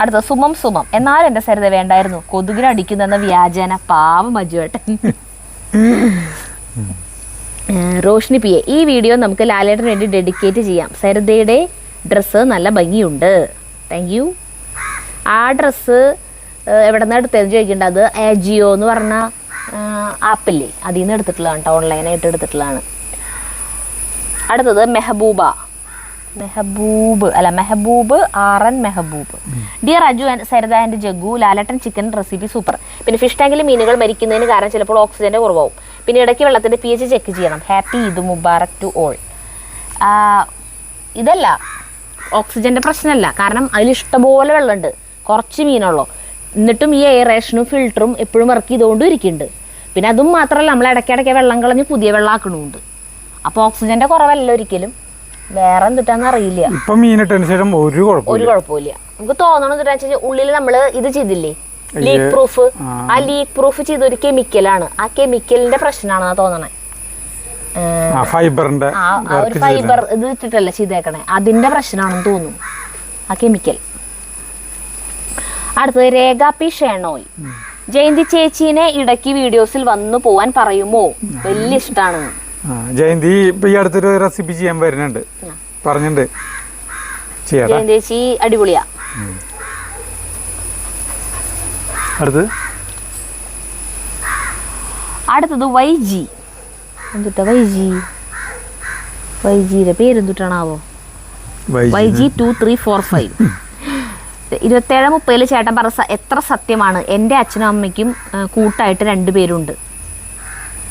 അടുത്ത സുമം. എന്നാലും എന്റെ സരിത വേണ്ടായിരുന്നു. കൊതുകിന് അടിക്കുന്ന വ്യാജന പാവം മജുവേട്ടൻ. റോഷ്നി PA. ഈ വീഡിയോ നമുക്ക് ലാലേട്ടന് വേണ്ടി ഡെഡിക്കേറ്റ് ചെയ്യാം. സരിതയുടെ ഡ്രസ്സ് നല്ല ഭംഗിയുണ്ട്. Thank you. ആ ഡ്രസ്സ് എവിടെ നിന്ന് എടുത്തതെന്ന് ചോദിക്കേണ്ടത്. അത് AJIO എന്ന് പറഞ്ഞ ആപ്പില്ലേ, അതിൽ നിന്ന് എടുത്തിട്ടുള്ളതാണ് കേട്ടോ. ഓൺലൈനായിട്ട് എടുത്തിട്ടുള്ളതാണ്. അടുത്തത് Mehboob RN Mehboob. Dear Aju and Saritha and Jaggu, Lalettan chicken recipe super. പിന്നെ ഫിഷ് ടാങ്കിൽ മീനുകൾ മരിക്കുന്നതിന് കാരണം ചിലപ്പോൾ ഓക്സിജന്റെ കുറവാകും. പിന്നെ ഇടയ്ക്ക് വെള്ളത്തിന്റെ pH ചെക്ക് ചെയ്യണം. Happy Eid Mubarak to all. ഇതല്ല ഓക്സിജന്റെ പ്രശ്നമല്ല, കാരണം അതിൽ ഇഷ്ടംപോലെ വെള്ളമുണ്ട്, കുറച്ച് മീനുള്ളൂ. എന്നിട്ടും ഈ എയറേഷനും ഫിൽറ്ററും എപ്പോഴും വർക്ക് ചെയ്തുകൊണ്ടും ഇരിക്കുന്നുണ്ട്. പിന്നെ അതും മാത്രമല്ല, നമ്മൾ ഇടയ്ക്കിടയ്ക്ക് വെള്ളം കളഞ്ഞ് പുതിയ വെള്ളം ആക്കണമുണ്ട്. അപ്പോൾ ഓക്സിജന്റെ കുറവല്ല ഒരിക്കലും. വേറെ എന്തിട്ടാന്ന് അറിയില്ല. ഒരു കുഴപ്പമില്ല. നമുക്ക് തോന്നണം ഉള്ളിൽ നമ്മള് ഇത് ചെയ്തില്ലേ ലീക്ക് പ്രൂഫ്. ആ ലീക്ക് പ്രൂഫ് ചെയ്ത ഒരു കെമിക്കലാണ്. ആ കെമിക്കലിന്റെ പ്രശ്നമാണെന്നാ തോന്നണേ. ഒരു ഫൈബർ ഇത് ഇട്ടിട്ടല്ല ചെയ്തേക്കണേ, അതിന്റെ പ്രശ്നമാണെന്ന് തോന്നുന്നു ആ കെമിക്കൽ. അടുത്തത് രേഖ P ഷേണോയ്. ജയന്തി ചേച്ചീനെ ഇടയ്ക്ക് വീഡിയോസിൽ വന്നു പോവാൻ പറയുമോ? വലിയ ഇഷ്ടമാണ്. ജയന്തി ഇപ്പൊ ഈ അടുത്തൊരു റെസിപ്പി ചെയ്യാൻ വരുന്നുണ്ട്, പറഞ്ഞിട്ടുണ്ട്. ജയന്തി ചേച്ചി അടിപൊളിയാ. അടുത്തത് YG. എന്തുട്ടാ YGയുടെ പേരെന്തുട്ടാണാവോ? YG 2345. 27:30 ചേട്ടൻ പറഞ്ഞ എത്ര സത്യമാണ്. എൻ്റെ അച്ഛനും അമ്മയ്ക്കും കൂട്ടായിട്ട് 2 പേരുണ്ട്.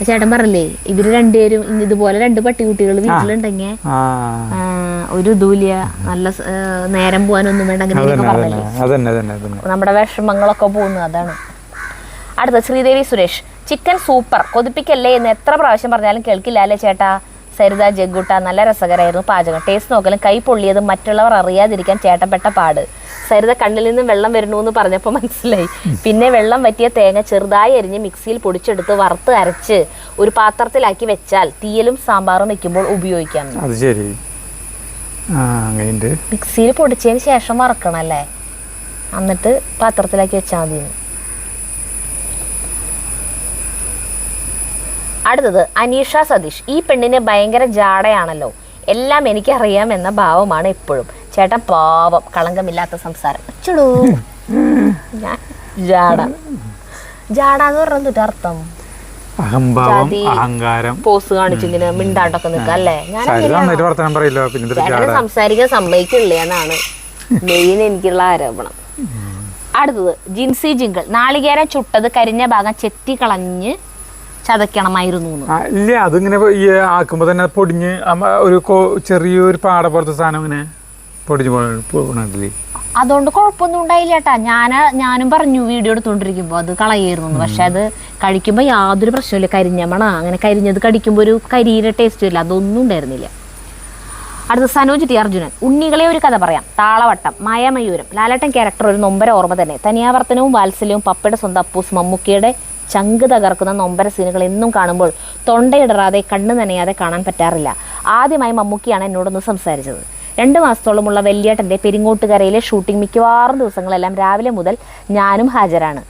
ചേട്ടൻ പറഞ്ഞില്ലേ ഇവര് രണ്ടുപേരും ഇതുപോലെ 2 പട്ടികുട്ടികൾ വീട്ടിലുണ്ടെങ്കിൽ ഒരു ഇതുമില്ല, നല്ല നേരം പോകാനൊന്നും വേണ്ട, അങ്ങനെയൊക്കെ പറഞ്ഞില്ലേ നമ്മുടെ വിഷമങ്ങളൊക്കെ പോകുന്നത് അതാണ്. അടുത്ത ശ്രീദേവി സുരേഷ്, ചിക്കൻ സൂപ്പർ, കൊതിപ്പിക്കല്ലേ എന്ന് എത്ര പ്രാവശ്യം പറഞ്ഞാലും കേൾക്കില്ല അല്ലേ ചേട്ടാ. സരിത ജഗ്ഗുട്ട, നല്ല രസകരമായിരുന്നു പാചകം. ടേസ്റ്റ് നോക്കലും കൈ പൊള്ളിയതും മറ്റുള്ളവർ അറിയാതിരിക്കാൻ ചേട്ടപ്പെട്ട പാട്. സരിത കണ്ണിൽ നിന്നും വെള്ളം വരുന്നു എന്ന് പറഞ്ഞപ്പോൾ മനസ്സിലായി. പിന്നെ വെള്ളം വറ്റിയ തേങ്ങ ചെറുതായി അരിഞ്ഞ് മിക്സിയിൽ പൊടിച്ചെടുത്ത് വറുത്ത് അരച്ച് ഒരു പാത്രത്തിലാക്കി വെച്ചാൽ തീയലും സാമ്പാറും വെക്കുമ്പോൾ ഉപയോഗിക്കാം. അത് ശരി, മിക്സിയിൽ പൊടിച്ചതിന് ശേഷം വറക്കണം അല്ലേ, എന്നിട്ട് പാത്രത്തിലാക്കി വെച്ചാൽ മതി. അടുത്തത് അനീഷ സതീഷ്, ഈ പെണ്ണിന് ഭയങ്കര ജാടയാണല്ലോ, എല്ലാം എനിക്കറിയാം എന്ന ഭാവമാണ് എപ്പോഴും. ചേട്ടൻ പാവം, കളങ്കമില്ലാത്ത സംസാരം. അച്ചടോ ഞാൻ ജാട എന്ന് പറഞ്ഞിട്ട് അർത്ഥം അഹങ്കാരം, പോസ് കാണിച്ചിങ്ങനെ മിണ്ടാണ്ടൊക്കെ നിൽക്കുക അല്ലേ. ഞാൻ സംസാരിക്കാൻ സമ്മതിക്കില്ലേ എന്നാണ് മെയിൻ എനിക്കുള്ള ആരോപണം. അടുത്തത് ജിൻസി ജിങ്കിൾ, നാളികേരം ചുട്ടത് കരിഞ്ഞ ഭാഗം ചെത്തി കളഞ്ഞ് ചതയ്ക്കണമായിരുന്നു. ഇല്ല, അതിങ്ങനെ ഈ ആക്കുമ്പോ തന്നെ പൊടിഞ്ഞ് ഒരു ചെറിയൊരു പാട പോലത്തെ സാധനം ഇങ്ങനെ പൊടിഞ്ഞു പോകണില്ലേ. അതുകൊണ്ട് കുഴപ്പമൊന്നും ഉണ്ടായില്ല ചേട്ടാ. ഞാനും പറഞ്ഞു വീഡിയോ എടുത്തോണ്ടിരിക്കുമ്പോ അത് കളയായിരുന്നു. പക്ഷെ അത് കഴിക്കുമ്പോ യാതൊരു പ്രശ്നമില്ല. കരിഞ്ഞമണ അങ്ങനെ കരിഞ്ഞത് കടിക്കുമ്പോ ഒരു കരിയുടെ ടേസ്റ്റ് ഇല്ല, അതൊന്നും ഉണ്ടായിരുന്നില്ല. അടുത്ത സനോജ് ടി അർജുനൻ, ഉണ്ണികളെ ഒരു കഥ പറയാം. താളവട്ടം, മായാമയൂരം, ലാലേട്ടൻ ക്യാരക്ടർ ഒരു നൊമ്പര ഓർമ്മ തന്നെ. തനിയാവർത്തനവും വാത്സല്യവും പപ്പയുടെ സ്വന്തം അപ്പൂസ് മമ്മൂക്കയുടെ ചങ്ക് തകർക്കുന്ന നൊമ്പര സീനുകൾ എന്നും കാണുമ്പോൾ തൊണ്ടയിടറാതെ കണ്ണ് നനയാതെ കാണാൻ പറ്റാറില്ല. ആദ്യമായി മമ്മൂക്കിയാണ് എന്നോടൊന്ന് സംസാരിച്ചത്. 2 മാസത്തോളമുള്ള വല്യേട്ടൻ്റെ പെരിങ്ങോട്ടുകരയിലെ ഷൂട്ടിംഗ് മിക്കവാറും ദിവസങ്ങളെല്ലാം രാവിലെ മുതൽ ഞാനും ഹാജരാണ്.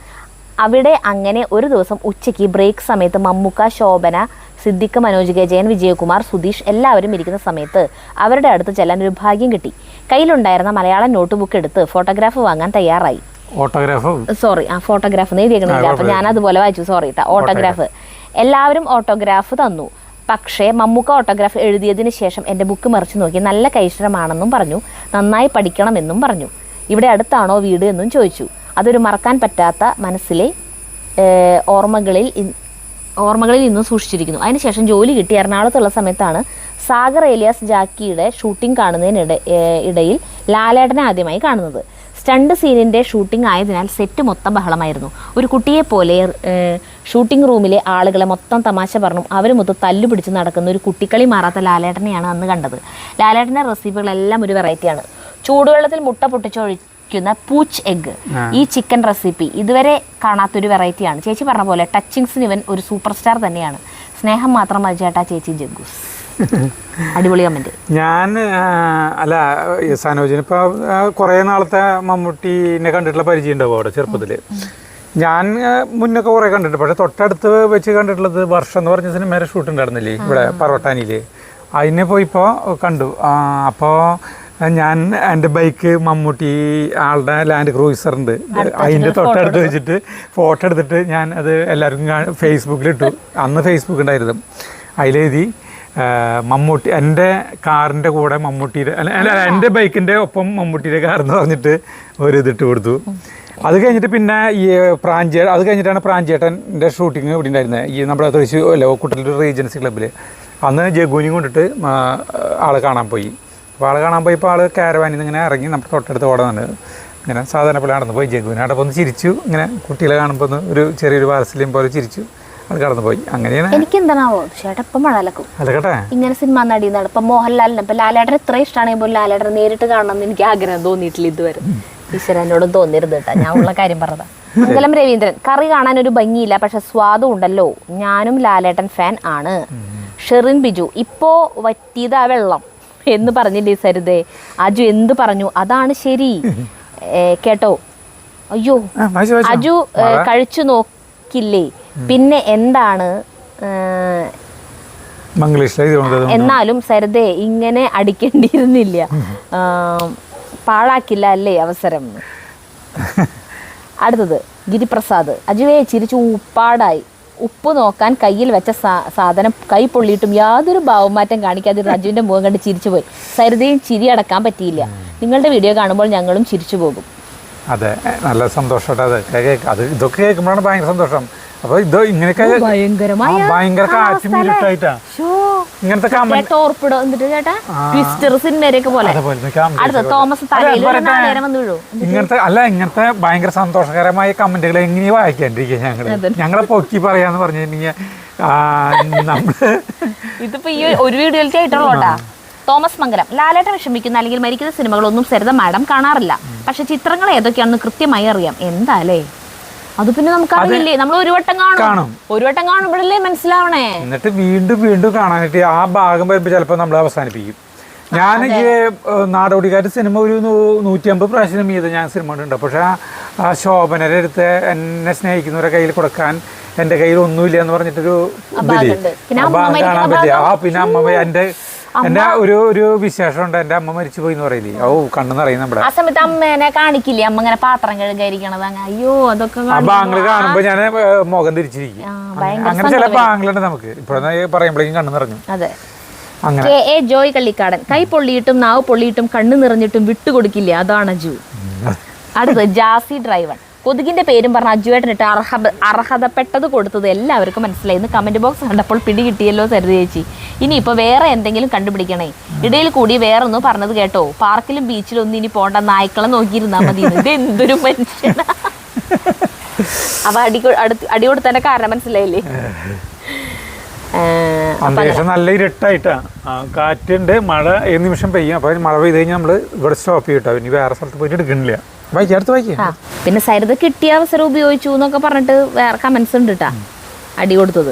അവിടെ അങ്ങനെ ഒരു ദിവസം ഉച്ചയ്ക്ക് ബ്രേക്ക് സമയത്ത് മമ്മൂക്ക, ശോഭന, സിദ്ദിഖ്, മനോജ് കെ ജയൻ, വിജയകുമാർ, സുധീഷ് എല്ലാവരും ഇരിക്കുന്ന സമയത്ത് അവരുടെ അടുത്ത് ചെല്ലാൻ ഒരു ഭാഗ്യം കിട്ടി. കയ്യിലുണ്ടായിരുന്ന മലയാളം നോട്ട് ബുക്ക് എടുത്ത് ഫോട്ടോഗ്രാഫ് വാങ്ങാൻ തയ്യാറായി. ഫോട്ടോഗ്രാഫ് എഴുതിയേക്കണില്ല, അപ്പൊ ഞാൻ അതുപോലെ വായിച്ചു, സോറി കേട്ടോ. ഓട്ടോഗ്രാഫ് എല്ലാവരും ഓട്ടോഗ്രാഫ് തന്നു. പക്ഷേ മമ്മൂക്ക ഓട്ടോഗ്രാഫ് എഴുതിയതിന് ശേഷം എൻ്റെ ബുക്ക് മറിച്ച് നോക്കി നല്ല കൈശ്വരമാണെന്നും പറഞ്ഞു, നന്നായി പഠിക്കണമെന്നും പറഞ്ഞു. ഇവിടെ അടുത്താണോ വീട് എന്നും ചോദിച്ചു. അതൊരു മറക്കാൻ പറ്റാത്ത മനസ്സിലെ ഓർമ്മകളിൽ ഇന്നും സൂക്ഷിച്ചിരിക്കുന്നു. അതിനുശേഷം ജോലി കിട്ടി എറണാകുളത്തുള്ള സമയത്താണ് സാഗർ ഏലിയാസ് ജാക്കിയുടെ ഷൂട്ടിംഗ് കാണുന്നതിനിടയിൽ ലാലേട്ടനെ ആദ്യമായി കാണുന്നത്. സ്റ്റണ്ട് സീനിൻ്റെ ഷൂട്ടിംഗ് ആയതിനാൽ സെറ്റ് മൊത്തം ബഹളമായിരുന്നു. ഒരു കുട്ടിയെ പോലെ ഷൂട്ടിംഗ് റൂമിലെ ആളുകളെ മൊത്തം തമാശ പറഞ്ഞു അവർ മൊത്തം തല്ലു പിടിച്ച് നടക്കുന്ന ഒരു കുട്ടിക്കളി മാറാത്ത ലാലേട്ടനെയാണ് അന്ന് കണ്ടത്. ലാലേട്ടൻ്റെ റെസിപ്പികളെല്ലാം ഒരു വെറൈറ്റിയാണ്. ചൂടുവെള്ളത്തിൽ മുട്ട പൊട്ടിച്ചൊഴിക്കുന്ന പൂച്ച് എഗ്, ഈ ചിക്കൻ റെസിപ്പി ഇതുവരെ കാണാത്തൊരു വെറൈറ്റിയാണ്. ചേച്ചി പറഞ്ഞ പോലെ ടച്ചിങ്സിന് ഇവൻ ഒരു സൂപ്പർ സ്റ്റാർ തന്നെയാണ്. സ്നേഹം മാത്രം മതി ചേട്ടാ, ചേച്ചി ജഗ്ഗൂസ്. അടിപൊളി കമന്റ്. ഞാൻ അല്ല സനോജിന് ഇപ്പൊ കുറെ നാളത്തെ മമ്മൂട്ടിനെ കണ്ടിട്ടുള്ള പരിചയം ഉണ്ടാവും അവിടെ ചെറുപ്പത്തില്. ഞാൻ മുന്നൊക്കെ കുറെ കണ്ടിട്ടുണ്ട്, പക്ഷെ തൊട്ടടുത്ത് വെച്ച് കണ്ടിട്ടുള്ളത് വർഷം എന്ന് പറഞ്ഞ സിനിമയുടെ ഷൂട്ട് ഉണ്ടായിരുന്നില്ലേ ഇവിടെ പറവട്ടാനിയില്, അതിനെ പോയിപ്പോൾ കണ്ടു. അപ്പോൾ ഞാൻ എൻ്റെ ബൈക്ക് മമ്മൂട്ടി ആളുടെ ലാൻഡ് ക്രൂയിസറുണ്ട്, അതിൻ്റെ തൊട്ടടുത്ത് വെച്ചിട്ട് ഫോട്ടോ എടുത്തിട്ട് ഞാൻ അത് എല്ലാവർക്കും ഫേസ്ബുക്കിലിട്ടു. അന്ന് ഫേസ്ബുക്ക് ഉണ്ടായിരുന്നു. അതിലെഴുതി മമ്മൂട്ടി എൻ്റെ കാറിൻ്റെ കൂടെ മമ്മൂട്ടിയുടെ അല്ല എൻ്റെ ബൈക്കിൻ്റെ ഒപ്പം മമ്മൂട്ടിയുടെ കാർ എന്ന് പറഞ്ഞിട്ട് ഒരു ഇതിട്ട് കൊടുത്തു. അത് കഴിഞ്ഞിട്ട് പിന്നെ ഈ അത് കഴിഞ്ഞിട്ടാണ് പ്രാഞ്ചേട്ടൻ്റെ ഷൂട്ടിങ് ഇവിടെ ഉണ്ടായിരുന്നത് ഈ നമ്മുടെ തൃശ്ശൂർ അല്ല കുട്ടല്ലൂർ റീജൻസി ക്ലബ്ബിൽ. അന്ന് ജഗുവിനെയും കൊണ്ടിട്ട് ആളെ കാണാൻ പോയി. അപ്പോൾ ആളെ കാണാൻ പോയപ്പോൾ ആൾ കാരവാനിൽ നിന്ന് ഇങ്ങനെ ഇറങ്ങി നമ്മുടെ തൊട്ടടുത്ത് ഓടുന്നുണ്ട്. ഇങ്ങനെ സാധാരണ പോലെ നടന്നു പോയി. ജഗുവിനെ അവിടെ ഒന്ന് ചിരിച്ചു, ഇങ്ങനെ കുട്ടികളെ കാണുമ്പോൾ ഒന്ന് ഒരു ചെറിയൊരു വാത്സല്യം പോലെ ചിരിച്ചു, അത് കടന്നു പോയി. അങ്ങനെയാണ്. എനിക്ക് എന്താണാവോ ചേട്ടാ ഇപ്പം മഴലക്കും ഇങ്ങനെ സിനിമ നടി ഇപ്പൊ മോഹൻലാലിനെ ഇപ്പൊ ലാലേട്ടൻ ഇത്ര ഇഷ്ടമാണെങ്കിൽ ലാലേട്ടൻ നേരിട്ട് കാണണം എന്ന് എനിക്ക് ആഗ്രഹം തോന്നിയിട്ടില്ല ഇതുവരെ. ഈശ്വരനോടും തോന്നിരുത് കേട്ടാ, ഞാൻ ഉള്ള കാര്യം പറഞ്ഞതാ. മംഗലം രവീന്ദ്രൻ, കറി കാണാൻ ഒരു ഭംഗിയില്ല പക്ഷെ സ്വാദും ഉണ്ടല്ലോ, ഞാനും ലാലേട്ടൻ ഫാൻ ആണ്. ഷെറിൻ ബിജു, ഇപ്പോ വറ്റിയതാ വെള്ളം എന്ന് പറഞ്ഞില്ലേ സരിതേ, അജു എന്ത് പറഞ്ഞു അതാണ് ശരി കേട്ടോ. അയ്യോ അജു കഴിച്ചു നോക്കില്ലേ, പിന്നെ എന്താണ് എന്നാലും സരിതേ ഇങ്ങനെ അടിക്കേണ്ടിയിരുന്നില്ല, പാഴാക്കില്ല അല്ലേ അവസരം. അടുത്തത് ഗിരിപ്രസാദ്, അജുവേ ചിരിച്ചു ഉപ്പാടായി. ഉപ്പ് നോക്കാൻ കയ്യിൽ വെച്ച സാധനം കൈ പൊള്ളിയിട്ടും യാതൊരു ഭാവമാറ്റം കാണിക്കാതെ അജുവിൻ്റെ മുഖം കണ്ട് ചിരിച്ചു പോയി. സരിതയും ചിരി അടക്കാൻ പറ്റിയില്ല. നിങ്ങളുടെ വീഡിയോ കാണുമ്പോൾ ഞങ്ങളും ചിരിച്ചു പോകും. അതെ, നല്ല സന്തോഷം. അത് ഇതൊക്കെ കേൾക്കുമ്പോഴാണ് ഭയങ്കര സന്തോഷം. അപ്പൊ ഇത് ഇങ്ങനെയൊക്കെ ഭയങ്കര കാറ്റും ഇരുട്ടായിട്ടാ ഇങ്ങനത്തെ ടോർപ്പിഡോ എന്നിട്ട് ചേട്ടാ ട്വിസ്റ്റർ സിനിമയൊക്കെ പോലെ അടുത്ത തോമസ് ഇങ്ങനത്തെ അല്ല ഇങ്ങനത്തെ ഭയങ്കര സന്തോഷകരമായ കമന്റുകൾ എങ്ങനെ വായിക്കാണ്ടിരിക്കുക ഞങ്ങളെ പൊക്കി പറയാന്ന് പറഞ്ഞിട്ടുണ്ടെങ്കിൽ നമ്മള് ഇതിപ്പോ ഈ ഒരു വീഡിയോയിലേക്ക് ആയിട്ടുള്ളൂട്ടാ. തോമസ് മംഗലം, ലാലേട്ടൻ വിഷമിക്കുന്ന അല്ലെങ്കിൽ മരിക്കുന്ന സിനിമകളൊന്നും സരിത മാഡം കാണാറില്ല, പക്ഷെ ചിത്രങ്ങൾ ഏതൊക്കെയാണെന്ന് കൃത്യമായി അറിയാം. എന്താലേ അത് പിന്നെ നമുക്ക് അറിയില്ലേ, നമ്മൾ ഒരു വട്ടം കാണും, ഒരു വട്ടം കാണുമ്പോഴല്ലേ മനസ്സിലാവണേ. എന്നിട്ട് വീണ്ടും വീണ്ടും കാണാനായിട്ട് ആ ഭാഗം വരുമ്പോ ചിലപ്പോ നമ്മൾ അവസാനിപ്പിക്കും. ഞാൻ ഈ നാടോടിക്കാറ്റ് സിനിമ ഒരു 150 പ്രാവശ്യം ചെയ്ത് ഞാൻ സിനിമ കണ്ടിട്ടുണ്ട്. പക്ഷെ ആ ശോഭനരെ അടുത്ത് എന്നെ സ്നേഹിക്കുന്നവരെ കയ്യിൽ കൊടുക്കാൻ എൻ്റെ കയ്യിൽ ഒന്നുമില്ല എന്ന് പറഞ്ഞിട്ടൊരു ഭാഗം കാണാൻ പറ്റില്ല. പിന്നെ അമ്മ എന്റെ ഒരു വിശേഷമുണ്ട്, എന്റെ അമ്മ മരിച്ചു പോയി എന്ന് പറയില്ലേ, ഓ കണ്ണെന്ന് അറിയുന്ന നമ്മുടെ ആ സമയത്ത് അമ്മേനെ കാണിക്കില്ലേ, അമ്മ ഇങ്ങനെ പാത്രം കഴുകായിരിക്കണത്, അയ്യോ അതൊക്കെ ആ ബാങ്കിള് കാണുമ്പോ ഞാൻ മുഖം തിരിച്ചിരിക്കും. അങ്ങനെ ചില ബാങ്കിളുണ്ട് നമുക്ക് ഇപ്പോഴെന്ന് പറയുമ്പോഴേക്കും കണ്ണ് നിറഞ്ഞു. അതെ. ജോയ് കള്ളിക്കാടൻ, കൈ പൊള്ളിയിട്ടും നാവ് പൊള്ളിയിട്ടും കണ്ണ് നിറഞ്ഞിട്ടും വിട്ടുകൊടുക്കില്ല, അതാണ് അജു. അടുത്ത് ജാസി ഡ്രൈവൺ, കൊതുകിന്റെ പേരും പറഞ്ഞ അജുവേട്ടനിട്ട് അർഹതപ്പെട്ടത് കൊടുത്തത് എല്ലാവർക്കും മനസ്സിലായി. ഇന്ന് കമന്റ് ബോക്സ് കണ്ടപ്പോൾ പിടികിട്ടിയല്ലോ സരിത ചേച്ചി. ഇനിയിപ്പോ വേറെ എന്തെങ്കിലും കണ്ടുപിടിക്കണേ. ഇടയിൽ കൂടി വേറെ ഒന്ന് പറഞ്ഞത് കേട്ടോ, പാർക്കിലും ബീച്ചിലും ഒന്നും ഇനി പോണ്ട, നായ്ക്കളെ നോക്കിയിരുന്നാ മതി. ഇത് എന്തൊരു മനുഷ്യനാ. അപ്പൊ അടി കൊടുത്തതിന്റെ കാരണം മനസ്സിലായില്ലേ. അന്തരീക്ഷം നല്ല ഇരുട്ടായിട്ടാ, കാറ്റുണ്ട്, മഴ ഏത് നിമിഷം പെയ്യും. അപ്പൊ മഴ പെയ്ത് കഴിഞ്ഞാൽ നമ്മള് ഇവിടെ സ്റ്റോപ്പ് ചെയ്യട്ടോ, ഇനി വേറെ സ്ഥലത്ത് പോയിട്ട് എടുക്കണില്ല. പിന്നെ സരിത കിട്ടിയ അവസരം ഉപയോഗിച്ചു എന്നൊക്കെ പറഞ്ഞിട്ട് വേറെ കമന്റ്സ് ഉണ്ട് കേട്ടാ അടി കൊടുത്തത്.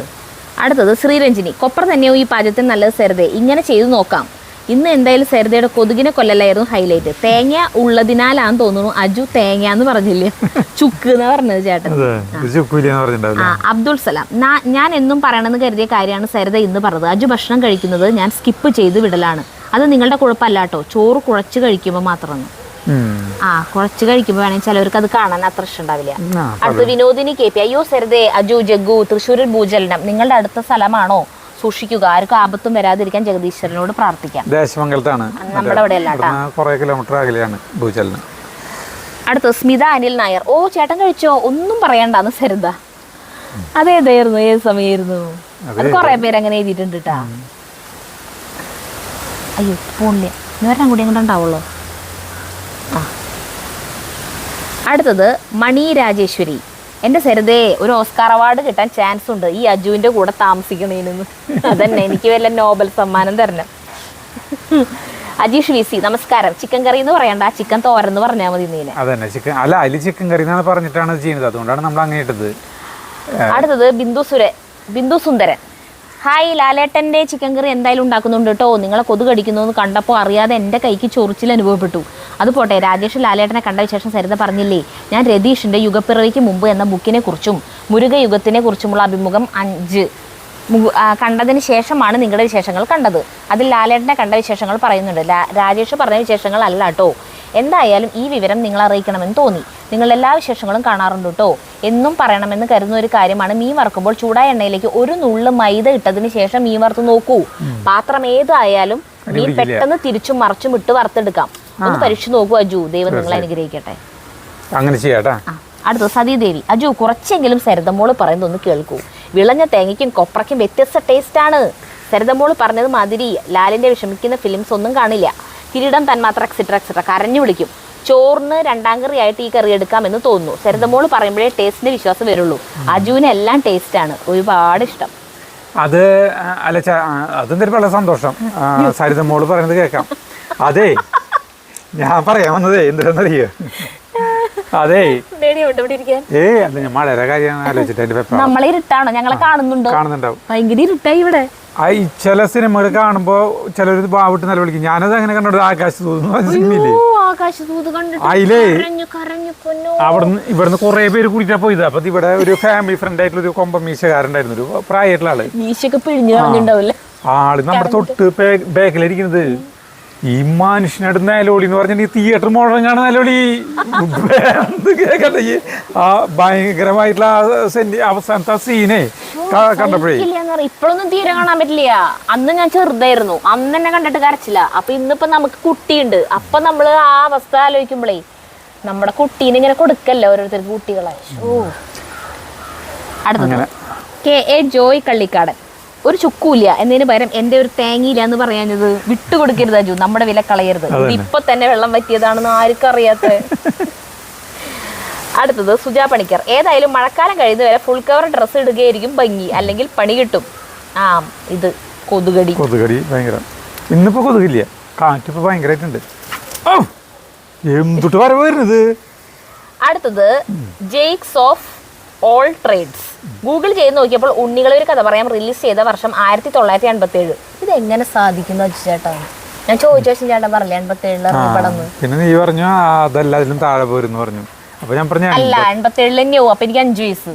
അടുത്തത് ശ്രീരഞ്ജിനി, കൊപ്പർ തന്നെയോ ഈ പാചകത്തിന് നല്ലത് സരിതയെ, ഇങ്ങനെ ചെയ്തു നോക്കാം. ഇന്ന് എന്തായാലും സരിതയുടെ കൊതുകിനെ കൊല്ലലായിരുന്നു ഹൈലൈറ്റ്. തേങ്ങ ഉള്ളതിനാലാന്ന് തോന്നുന്നു അജു തേങ്ങ എന്ന് പറഞ്ഞില്ലേ, ചുക്ക് എന്ന് പറഞ്ഞത് ചേട്ടൻ. അബ്ദുൾ സലാം, ഞാൻ എന്നും പറയണമെന്ന് കരുതിയ കാര്യമാണ് സരിത ഇന്ന് പറഞ്ഞത്. അജു ഭക്ഷണം കഴിക്കുന്നത് ഞാൻ സ്കിപ്പ് ചെയ്ത് വിടലാണ്. അത് നിങ്ങളുടെ കുഴപ്പമല്ല കേട്ടോ, ചോറ് കുഴച്ച് കഴിക്കുമ്പോൾ മാത്രമാണ്. കുഴച്ച് കഴിക്കുമ്പോ വേണമെങ്കിൽ ചിലവർക്ക് അത് കാണാൻ അത്ര ഇഷ്ടമുണ്ടാവില്ല. അടുത്ത് വിനോദിനി കെ പി, അയ്യോ സരിതേ, അജു ജഗ്ഗു തൃശ്ശൂരിൽ ഭൂചലനം നിങ്ങളുടെ അടുത്ത സ്ഥലമാണോ, സൂക്ഷിക്കുക, ആർക്കും ആപത്തും വരാതിരിക്കാൻ ജഗദീശ്വരനോട് പ്രാർത്ഥിക്കാം. ദേശമംഗലത്താണ്, നമ്മുടെ അവിടെ അല്ല, കുറേ കിലോമീറ്റർ അകലെയാണ് ഭൂചലനം. അടുത്ത് സ്മിത അനിൽ നായർ, ഓ ചേട്ടൻ കഴിച്ചോ, ഒന്നും പറയണ്ടെന്ന് സരിത. അതേതായിരുന്നു, ഏത് സമയമായിരുന്നു അത്? കുറെ പേര് അങ്ങനെ എഴുതിയിട്ടുണ്ട് കേട്ടാ. അയ്യോ പോണില്ല, ഇവരുടെ കൂടി എങ്ങനെ ഉണ്ടാവുള്ളൂ. അടുത്തത് മണി രാജേശ്വരി, എൻ്റെ സരിതയെ ഒരു ഓസ്കാർ അവാർഡ് കിട്ടാൻ ചാൻസ് ഉണ്ട് ഈ അജുവിൻ്റെ കൂടെ താമസിക്കണേന്ന്. അതന്നെ, എനിക്ക് വല്ല നോബൽ സമ്മാനം തരണം. അജീഷ് വി സി, നമസ്കാരം. ചിക്കൻ കറി എന്ന് പറയണ്ട, ചിക്കൻ തോരന്ന് പറഞ്ഞാൽ മതി. നീനെ അതന്നെ ചിക്കൻ അല്ല, അതിൽ ചിക്കൻ കറി എന്നാണ് പറഞ്ഞിട്ടാണ് ചെയ്യുന്നത്, അതുകൊണ്ടാണ് നമ്മൾ അങ്ങനെ ഇട്ടത്. അടുത്തത് ബിന്ദു സുന്ദരൻ, ഹായ്, ലാലേട്ടൻ്റെ ചിക്കൻ കറി എന്തായാലും ഉണ്ടാക്കുന്നുണ്ട് കേട്ടോ. നിങ്ങളെ കൊതു കടിക്കുന്നു കണ്ടപ്പോൾ അറിയാതെ എൻ്റെ കൈക്ക് ചൊറിച്ചിൽ അനുഭവപ്പെട്ടു. അതുപോട്ടെ, രാജേഷ് ലാലേട്ടനെ കണ്ട വിശേഷം സരിത പറഞ്ഞില്ലേ. ഞാൻ രതീഷിൻ്റെ യുഗപ്പിറവിക്ക് മുമ്പ് എന്ന ബുക്കിനെ കുറിച്ചും മുരുക യുഗത്തിനെ കുറിച്ചുമുള്ള അഭിമുഖം 5 കണ്ടതിന് ശേഷമാണ് നിങ്ങളുടെ വിശേഷങ്ങൾ കണ്ടത്. അതിൽ ലാലേട്ടനെ കണ്ട വിശേഷങ്ങൾ പറയുന്നുണ്ട്. രാജേഷ് പറഞ്ഞ വിശേഷങ്ങൾ അല്ല കേട്ടോ. എന്തായാലും ഈ വിവരം നിങ്ങൾ അറിയിക്കണമെന്ന് തോന്നി. നിങ്ങൾ എല്ലാ വിശേഷങ്ങളും കാണാറുണ്ട് കേട്ടോ. എന്നും പറയണമെന്ന് കരുതുന്ന ഒരു കാര്യമാണ്, മീൻ വറുക്കുമ്പോൾ ചൂടായ എണ്ണയിലേക്ക് ഒരു നുള്ള് മൈദ ഇട്ടതിന് ശേഷം മീൻ വറുത്ത് നോക്കൂ. പാത്രം ഏതായാലും മീൻ പെട്ടെന്ന് തിരിച്ചും മറിച്ചും ഇട്ട് വറുത്തെടുക്കാം. ഒന്ന് പരീക്ഷിച്ച് നോക്കൂ അജു, ദൈവം നിങ്ങളെ അനുഗ്രഹിക്കട്ടെ. അങ്ങനെ ചെയ്യാട്ടാ. അടുത്ത സതീദേവി, അജു കുറച്ചെങ്കിലും സരിതമോള് പറയുന്നത് ഒന്ന് കേൾക്കൂ. വിളഞ്ഞ തേങ്ങയ്ക്കും കൊപ്രയ്ക്കും വ്യത്യസ്ത ടേസ്റ്റാണ്. സരിതമോള് പറഞ്ഞത് മാതിരി ലാലിന്റെ വിഷമിക്കുന്ന ഫിലിംസ് ഒന്നും കാണില്ല. കിരീടം, തന്മാത്ര, എക്സെട്ര എക്സെട്ര കരഞ്ഞു വിളിക്കും. ചോറിന് 2ാം കറിയായിട്ട് ഈ കറി എടുക്കാമെന്ന് തോന്നുന്നു. സരിതമോള് പറയുമ്പോഴേ ടേസ്റ്റിന്റെ വിശ്വാസം വരുള്ളൂ. അജുവിന് എല്ലാം ടേസ്റ്റാണ്, ഒരുപാട് ഇഷ്ടം. അത് അല്ല, അതെന്തൊരു വളരെ സന്തോഷം. സരിതമോള് പറയുന്നത് കേൾക്കാം. അതെ, ഞാൻ പറയാൻ വന്നതേ എന്തിനാന്നറിയോ, അതെ മഴയുടെ കാര്യം ആലോചിച്ചിട്ട് നമ്മളെ ഇരുട്ടാണോ, ഞങ്ങളെ കാണുന്നുണ്ടാവും. ഭയങ്കര ഇരുട്ടായി ഇവിടെ. ചില സിനിമകൾ കാണുമ്പോ ചിലര് ബാവിട്ട് നിലവിളിക്കും. ഞാനത് അങ്ങനെ കണ്ടത് ആകാശദൂത് സിനിമയില്ലേ, അതിലേ അവിടുന്ന് ഇവിടുന്ന് കുറെ പേര് കൂടിയിട്ടാ പോയത്. അപ്പൊ ഇവിടെ ഒരു ഫാമിലി ഫ്രണ്ട് ആയിട്ടുള്ള ഒരു കൊമ്പ മീശക്കാരുണ്ടായിരുന്നു, ഒരു പ്രായമായിട്ടുള്ള ആള് നമ്മുടെ തൊട്ട് ബാക്കിലിരിക്കുന്നത്. ഈ മനുഷ്യനോട് നിലവിളി എന്ന് പറഞ്ഞാൽ ഈ തിയേറ്റർ മുഴുവൻ കാണുന്ന നിലവിളി കേക്കട്ടെ. ആ ഭയങ്കരമായിട്ടുള്ള അവസാനത്തെ സീനെ കണ്ടപ്പോഴേ ഇപ്പോഴൊന്നും തീരെ കാണാൻ പറ്റില്ല. അന്ന് ഞാൻ ചെറുതായിരുന്നു, അന്ന് എന്നെ കണ്ടിട്ട് കരച്ചില്ല. അപ്പൊ ഇന്നിപ്പോ നമുക്ക് കുട്ടിയുണ്ട്. അപ്പൊ നമ്മള് ആ അവസ്ഥ ആലോചിക്കുമ്പോഴേ നമ്മുടെ കുട്ടീനെ ഇങ്ങനെ കൊടുക്കല്ലേ ഓരോരുത്തർക്ക് കുട്ടികളെ. അടുത്തത് KA ജോയ് കള്ളിക്കാടൻ. ഒരു ചുക്കൂല്ല എന്നതിന് പകരം എന്റെ ഒരു തേങ്ങയില്ല എന്ന് പറയാനത് വിട്ടുകൊടുക്കരുത് അജു, നമ്മുടെ വില കളയരുത്. ഇപ്പൊ തന്നെ വെള്ളം പറ്റിയതാണെന്ന് ആർക്കും അറിയാത്ത. അടുത്തത് സുജാ പണിക്കർ. ഏതായാലും മഴക്കാലം കഴിയുന്നവരെ ഫുൾ കവർ ഡ്രസ്സ് ഇടുകയായിരിക്കും ഭംഗി, അല്ലെങ്കിൽ പണി കിട്ടും. ഇത് കൊതുകടി ഭയങ്കര. ഇന്നിപ്പോ കൊതുകില്ല, കാറ്റിപ്പോ ഭയങ്കരമായിട്ടുണ്ട്. എന്തുട്ട് വരവ് വരുന്നത്. അടുത്തത് jacks of all trades. Google ചെയ്ത് നോക്കിയപ്പോൾ ഉണ്ണികളെ ഒരു കഥ പറയാൻ റിലീസ് ചെയ്ത വർഷം 1987. ഇതെങ്ങനെ സാധിക്കുന്നു ചേട്ടാ? ഞാൻ ചോദിച്ചു ചേട്ടൻ പറഞ്ഞില്ലേ 87 പടം. പിന്നെ നീ പറഞ്ഞു അതല്ല അതിലും താഴെ പോരെന്ന് പറഞ്ഞു. അപ്പൊ ഞാൻ പറഞ്ഞു അല്ല 87 തന്നെയാവും. അപ്പൊ എനിക്ക് 5 വയസ്സ്.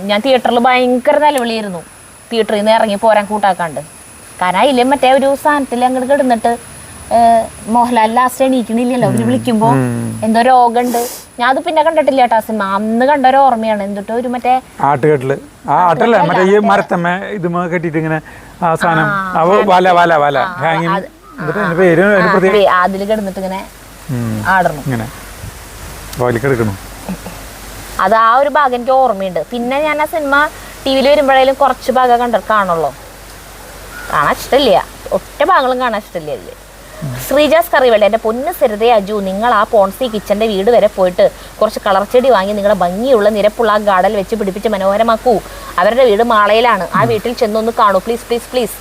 ഞാൻ തിയേറ്ററിൽ ഭയങ്കര നിലവിളിയായിരുന്നു, തിയേറ്ററിൽ നിന്ന് ഇറങ്ങി പോരാൻ കൂട്ടാക്കാണ്ട്. കാരണം അതിലെ മറ്റേ ഒരു സാധനത്തിൽ അങ്ങോട്ട് കിടന്നിട്ട് മോഹൻലാൽ ലാസ്റ്റ് എണീക്കണില്ലല്ലോ അവര് വിളിക്കുമ്പോ, എന്തോ രോഗമുണ്ട്. ഞാൻ അത് പിന്നെ കണ്ടിട്ടില്ല കേട്ടോ സിനിമ. അന്ന് കണ്ട ഒരു ഓർമ്മയാണ്. എന്നിട്ട് ഒരു മറ്റേ ആട്ടുകെട്ടില് ആട്ടല്ലേ മറ്റേ ഈ മരത്തമ്മ ഇതുമ കെട്ടിട്ട് ഇങ്ങനെ ആ സാധനം അതില് കിടന്നിട്ട് ഇങ്ങനെ ആടണം. അത് ആ ഒരു ഭാഗം എനിക്ക് ഓർമ്മയുണ്ട്. പിന്നെ ഞാൻ ആ സിനിമ ടിവിയിൽ വരുമ്പോഴേലും കുറച്ച് ഭാഗം കാണുള്ളൂ. കാണാൻ ഇഷ്ടമില്ല, ഒറ്റ ഭാഗങ്ങളും കാണാൻ ഇഷ്ടമില്ല അതില്. ശ്രീജാസ് കറിവെള്ള. എൻ്റെ പൊന്ന് സരിതേ അജു, നിങ്ങൾ ആ പോൺസി കിച്ചൻ്റെ വീട് വരെ പോയിട്ട് കുറച്ച് കളർ ചെടി വാങ്ങി നിങ്ങളുടെ ഭംഗിയുള്ള നിരപ്പുള്ള ആ ഗാർഡൻ വെച്ച് പിടിപ്പിച്ച് മനോഹരമാക്കൂ. അവരുടെ വീട് മാളയിലാണ്. ആ വീട്ടിൽ ചെന്നൊന്ന് കാണൂ പ്ലീസ് പ്ലീസ് പ്ലീസ്.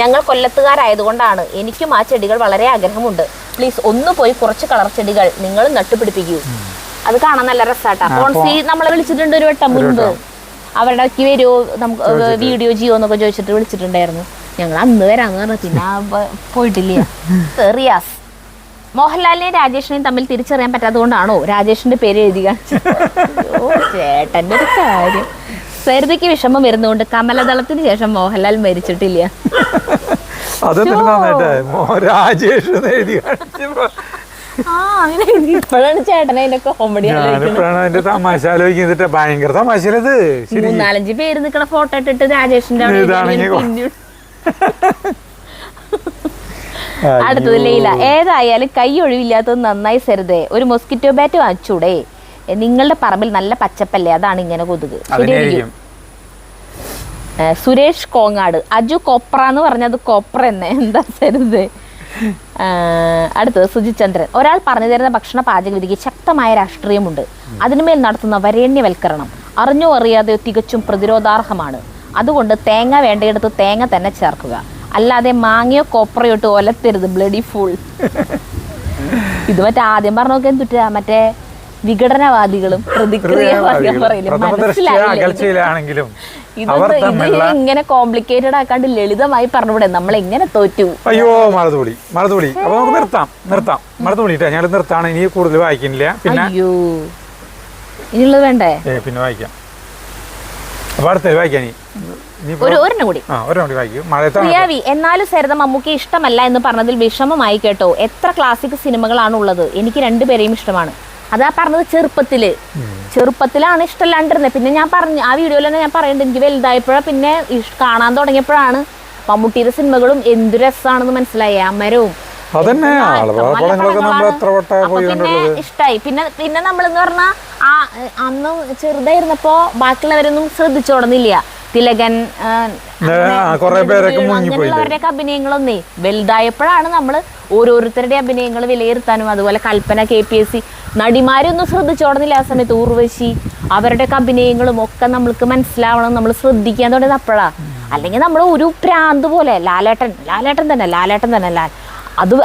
ഞങ്ങൾ കൊല്ലത്തുകാരായതുകൊണ്ടാണ്. എനിക്കും ആ ചെടികൾ വളരെ ആഗ്രഹമുണ്ട്. പ്ലീസ് ഒന്ന് പോയി കുറച്ച് കളർ ചെടികൾ നിങ്ങൾ നട്ടുപിടിപ്പിക്കൂ. അത് കാണാൻ നല്ല രസാട്ടാ. പോൺസി നമ്മളെ വിളിച്ചിട്ടുണ്ട് ഒരു വട്ടം മുൻപ്. അവരുടെ വരുമോ നമുക്ക് വീഡിയോ ചെയ്യോ എന്നൊക്കെ ചോദിച്ചിട്ട് വിളിച്ചിട്ടുണ്ടായിരുന്നു. ഞങ്ങൾ അന്ന് വരാന്ന് പറഞ്ഞു, പിന്നെ പോയിട്ടില്ല. റിയാസ്. മോഹൻലാലിനെയും രാജേഷിനെയും തമ്മിൽ തിരിച്ചറിയാൻ പറ്റാത്തതുകൊണ്ടാണോ രാജേഷിന്റെ പേര് എഴുതി കാണിച്ചത്? ചേട്ടന്റെ ഒരു കാര്യം. സരിതയ്ക്ക് വിഷമം വരുന്നതുകൊണ്ട് കമലദളത്തിന് ശേഷം മോഹൻലാൽ മരിച്ചിട്ടില്ല. ഇപ്പോഴാണ് ചേട്ടൻ അതിന്റെ കോമഡി ഭയങ്കര തമാശത്. 3-4 പേര് നിൽക്കണ ഫോട്ടോ ഇട്ടിട്ട് രാജേഷിന്റെ അടുത്തത് ലീല. ഏതായാലും കൈ ഒഴിവില്ലാത്തത് നന്നായി സരിതേ. ഒരു മൊസ്കിറ്റോ ബാറ്റ് വാങ്ങിച്ചൂടെ? നിങ്ങളുടെ പറമ്പിൽ നല്ല പച്ചപ്പല്ലേ, അതാണ് ഇങ്ങനെ കൊതുക്. ശരിയായിരിക്കും. സുരേഷ് കോങ്ങാട്. അജു കൊപ്ര എന്ന് പറഞ്ഞത് കൊപ്ര തന്നെ, എന്താ സരിതേ? അടുത്തത് സുജിചന്ദ്രൻ. ഒരാൾ പറഞ്ഞു തരുന്ന ഭക്ഷണ പാചകവിധിക്ക് ശക്തമായ രാഷ്ട്രീയമുണ്ട്. അതിനുമേൽ നടത്തുന്ന വരേണ്യവൽക്കരണം അറിഞ്ഞോ അറിയാതെയോ തികച്ചും പ്രതിരോധാർഹമാണ്. അതുകൊണ്ട് തേങ്ങ വേണ്ടയിടത്ത് തേങ്ങ തന്നെ ചേർക്കുക, അല്ലാതെ മാങ്ങയോ കോപ്രയോ ഇട്ട് ഒലത്തരുത്. Bloody full. ഇത് മറ്റേ ആദ്യം പറഞ്ഞൊക്കെ എന്തുട്ടാ മറ്റേ വിഘടനവാദികളും പ്രതിക്രിയവാദികളും പറയില്ലേ, മനസ്സിലായില്ല. ഇത് ഇങ്ങനെ കോംപ്ലിക്കേറ്റഡ് ആക്കാണ്ട് ലളിതമായി പറഞ്ഞൂടെ, നമ്മൾ എങ്ങനെ തോറ്റു. അയ്യോ മറുതുപൊളി അപ്പൊ നമുക്ക് നിർത്താം മറുതുപൊളിട്ടാ. ഞങ്ങൾ നിർത്താണ്, ഇനി കൂടുതൽ വായിക്കുന്നില്ല. പിന്നെ അയ്യോ ഇനിയുള്ളത് വേണ്ടേ? പിന്നെ വായിക്കാം. അപ്പൊ അടുത്ത വായിക്കാൻ ഒരെണ്ണം കൂടി പ്രിയാവി. എന്നാലും സരിത മമ്മൂക്കി ഇഷ്ടമല്ല എന്ന് പറഞ്ഞതിൽ വിഷമമായി കേട്ടോ. എത്ര ക്ലാസിക് സിനിമകളാണ് ഉള്ളത്. എനിക്ക് രണ്ടുപേരെയും ഇഷ്ടമാണ്. അതാ പറഞ്ഞത് ചെറുപ്പത്തിലാണ് ഇഷ്ടമല്ലാണ്ടിരുന്നത്. പിന്നെ ഞാൻ പറഞ്ഞു ആ വീഡിയോയിൽ തന്നെ ഞാൻ പറയുന്നുണ്ട്, എനിക്ക് വലുതായപ്പോഴാണ് പിന്നെ കാണാൻ തുടങ്ങിയപ്പോഴാണ് മമ്മൂട്ടിയുടെ സിനിമകളും എന്തു രസമാണെന്ന് മനസ്സിലായി. അമരവും പിന്നെ ഇഷ്ടായി. പിന്നെ നമ്മളെന്ന് പറഞ്ഞാ അന്ന് ചെറുതായിരുന്നപ്പോ ബാക്കിയുള്ളവരൊന്നും ശ്രദ്ധിച്ചോടുന്നില്ല. തിലകൻ അങ്ങനെയുള്ളവരുടെയൊക്കെ അഭിനയങ്ങളൊന്നേ. വലുതായപ്പോഴാണ് നമ്മൾ ഓരോരുത്തരുടെ അഭിനയങ്ങൾ വിലയിരുത്താനും, അതുപോലെ കൽപ്പന, KPSC നടിമാരൊന്നും ശ്രദ്ധിച്ചോടുന്നില്ല ആ സമയത്ത്. ഊർവശി അവരുടെയൊക്കെ അഭിനയങ്ങളും ഒക്കെ നമ്മൾക്ക് മനസ്സിലാവണം, നമ്മൾ ശ്രദ്ധിക്കാൻ തുടങ്ങിയത് അപ്പോഴാ. അല്ലെങ്കിൽ നമ്മൾ ഒരു പ്രാന്ത് പോലെ ലാലേട്ടൻ തന്നെ അത്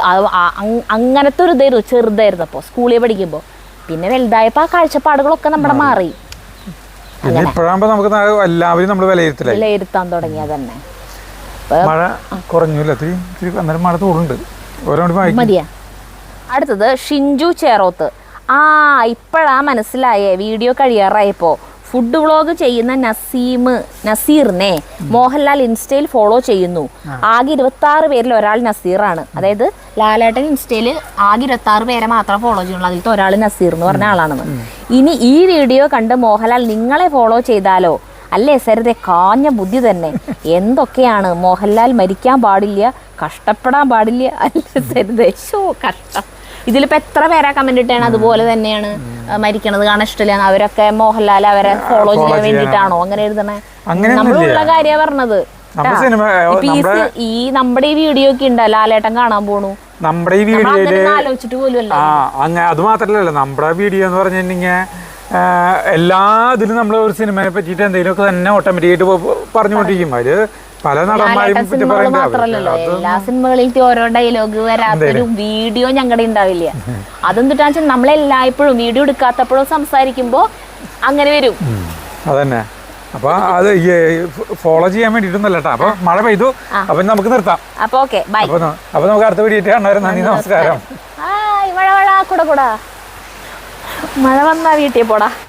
അങ്ങനത്തെ ഒരു ഇതായിരുന്നു ചെറുതായിരുന്നു അപ്പോൾ സ്കൂളിൽ പഠിക്കുമ്പോൾ. പിന്നെ വലുതായപ്പോൾ ആ കാഴ്ചപ്പാടുകളൊക്കെ നമ്മുടെ മാറി. വിലയിരുത്താൻ തുടങ്ങിയ തന്നെ മതിയാ. അടുത്തത് ഷിഞ്ചു ചേറോത്ത്. ഇപ്പോഴാ മനസ്സിലായേ വീഡിയോ കഴിയാറായപ്പോ. ഫുഡ് വ്ളോഗ് ചെയ്യുന്ന നസീറിനെ മോഹൻലാൽ ഇൻസ്റ്റയിൽ ഫോളോ ചെയ്യുന്നു. ആകെ 26 പേരിൽ ഒരാൾ നസീറാണ്. അതായത് ലാലേട്ടൻ ഇൻസ്റ്റയിൽ ആകെ 26 പേരെ മാത്രം ഫോളോ ചെയ്യുള്ളൂ. അതിലത്തെ ഒരാൾ നസീർ എന്ന് പറഞ്ഞ ആളാണെന്ന്. ഇനി ഈ വീഡിയോ കണ്ട് മോഹൻലാൽ നിങ്ങളെ ഫോളോ ചെയ്താലോ? അല്ലേ സരിത, കാഞ്ഞ ബുദ്ധി തന്നെ. എന്തൊക്കെയാണ് മോഹൻലാൽ മരിക്കാൻ പാടില്ല, കഷ്ടപ്പെടാൻ പാടില്ല. അല്ലേ സരിത, കഷ്ടം. ഇതിലിപ്പോ എത്ര പേരാ കമന്റ് ഇട്ടാണ് അതുപോലെ തന്നെയാണ് മരിക്കണത് കാണാൻ ഇഷ്ടമില്ല, അവരൊക്കെ മോഹൻലാൽ അവരെ ഫോളോ ചെയ്യാൻ വേണ്ടിട്ടാണോ അങ്ങനെ എഴുതണേ? നമ്മളുള്ള കാര്യ പറഞ്ഞത്. ഈ നമ്മുടെ ഈ വീഡിയോ ഒക്കെ ഉണ്ടോ ലാലേട്ടൻ കാണാൻ പോണു, നമ്മുടെ ഈ വീഡിയോയില് ആലോചിച്ചിട്ട് പോലും അങ്ങനെ അത് മാത്രല്ലല്ലോ നമ്മുടെ വീഡിയോ എന്ന് പറഞ്ഞിട്ടുണ്ടെങ്കിൽ എല്ലാ ഇതിലും നമ്മൾ ഒരു സിനിമയെ പറ്റിയിട്ട് എന്തെങ്കിലുമൊക്കെ തന്നെ ഓട്ടോമാറ്റിക്കായിട്ട് പറഞ്ഞുകൊണ്ടിരിക്കും. അതില് പല നടന്മാരും മാത്രല്ലല്ലോ, എല്ലാ സിനിമകളിലും ഓരോ ഡയലോഗ് വരാത്തൊരു വീഡിയോ ഞങ്ങളുടെ ഉണ്ടാവില്ല. അതെന്തിട്ടാന്ന് വെച്ചാൽ നമ്മളെല്ലായ്പ്പോഴും വീഡിയോ എടുക്കാത്തപ്പോഴും സംസാരിക്കുമ്പോ അങ്ങനെ വരും. അതന്നെ. അപ്പൊ അത് ഫോളോ ചെയ്യാൻ വേണ്ടിട്ടൊന്നല്ല കേട്ടോ. അപ്പൊ മഴ പെയ്തു, അപ്പൊ നമുക്ക് നിർത്താം. അപ്പൊ ഓക്കെ ബൈ. അപ്പൊ നമുക്ക് അടുത്ത വീഡിയോ കാണാൻ. നന്ദി, നമസ്കാരം. മഴ മഴ കൂടെ കൂടാ മഴ വന്നാ വീട്ടിൽ പോടാ.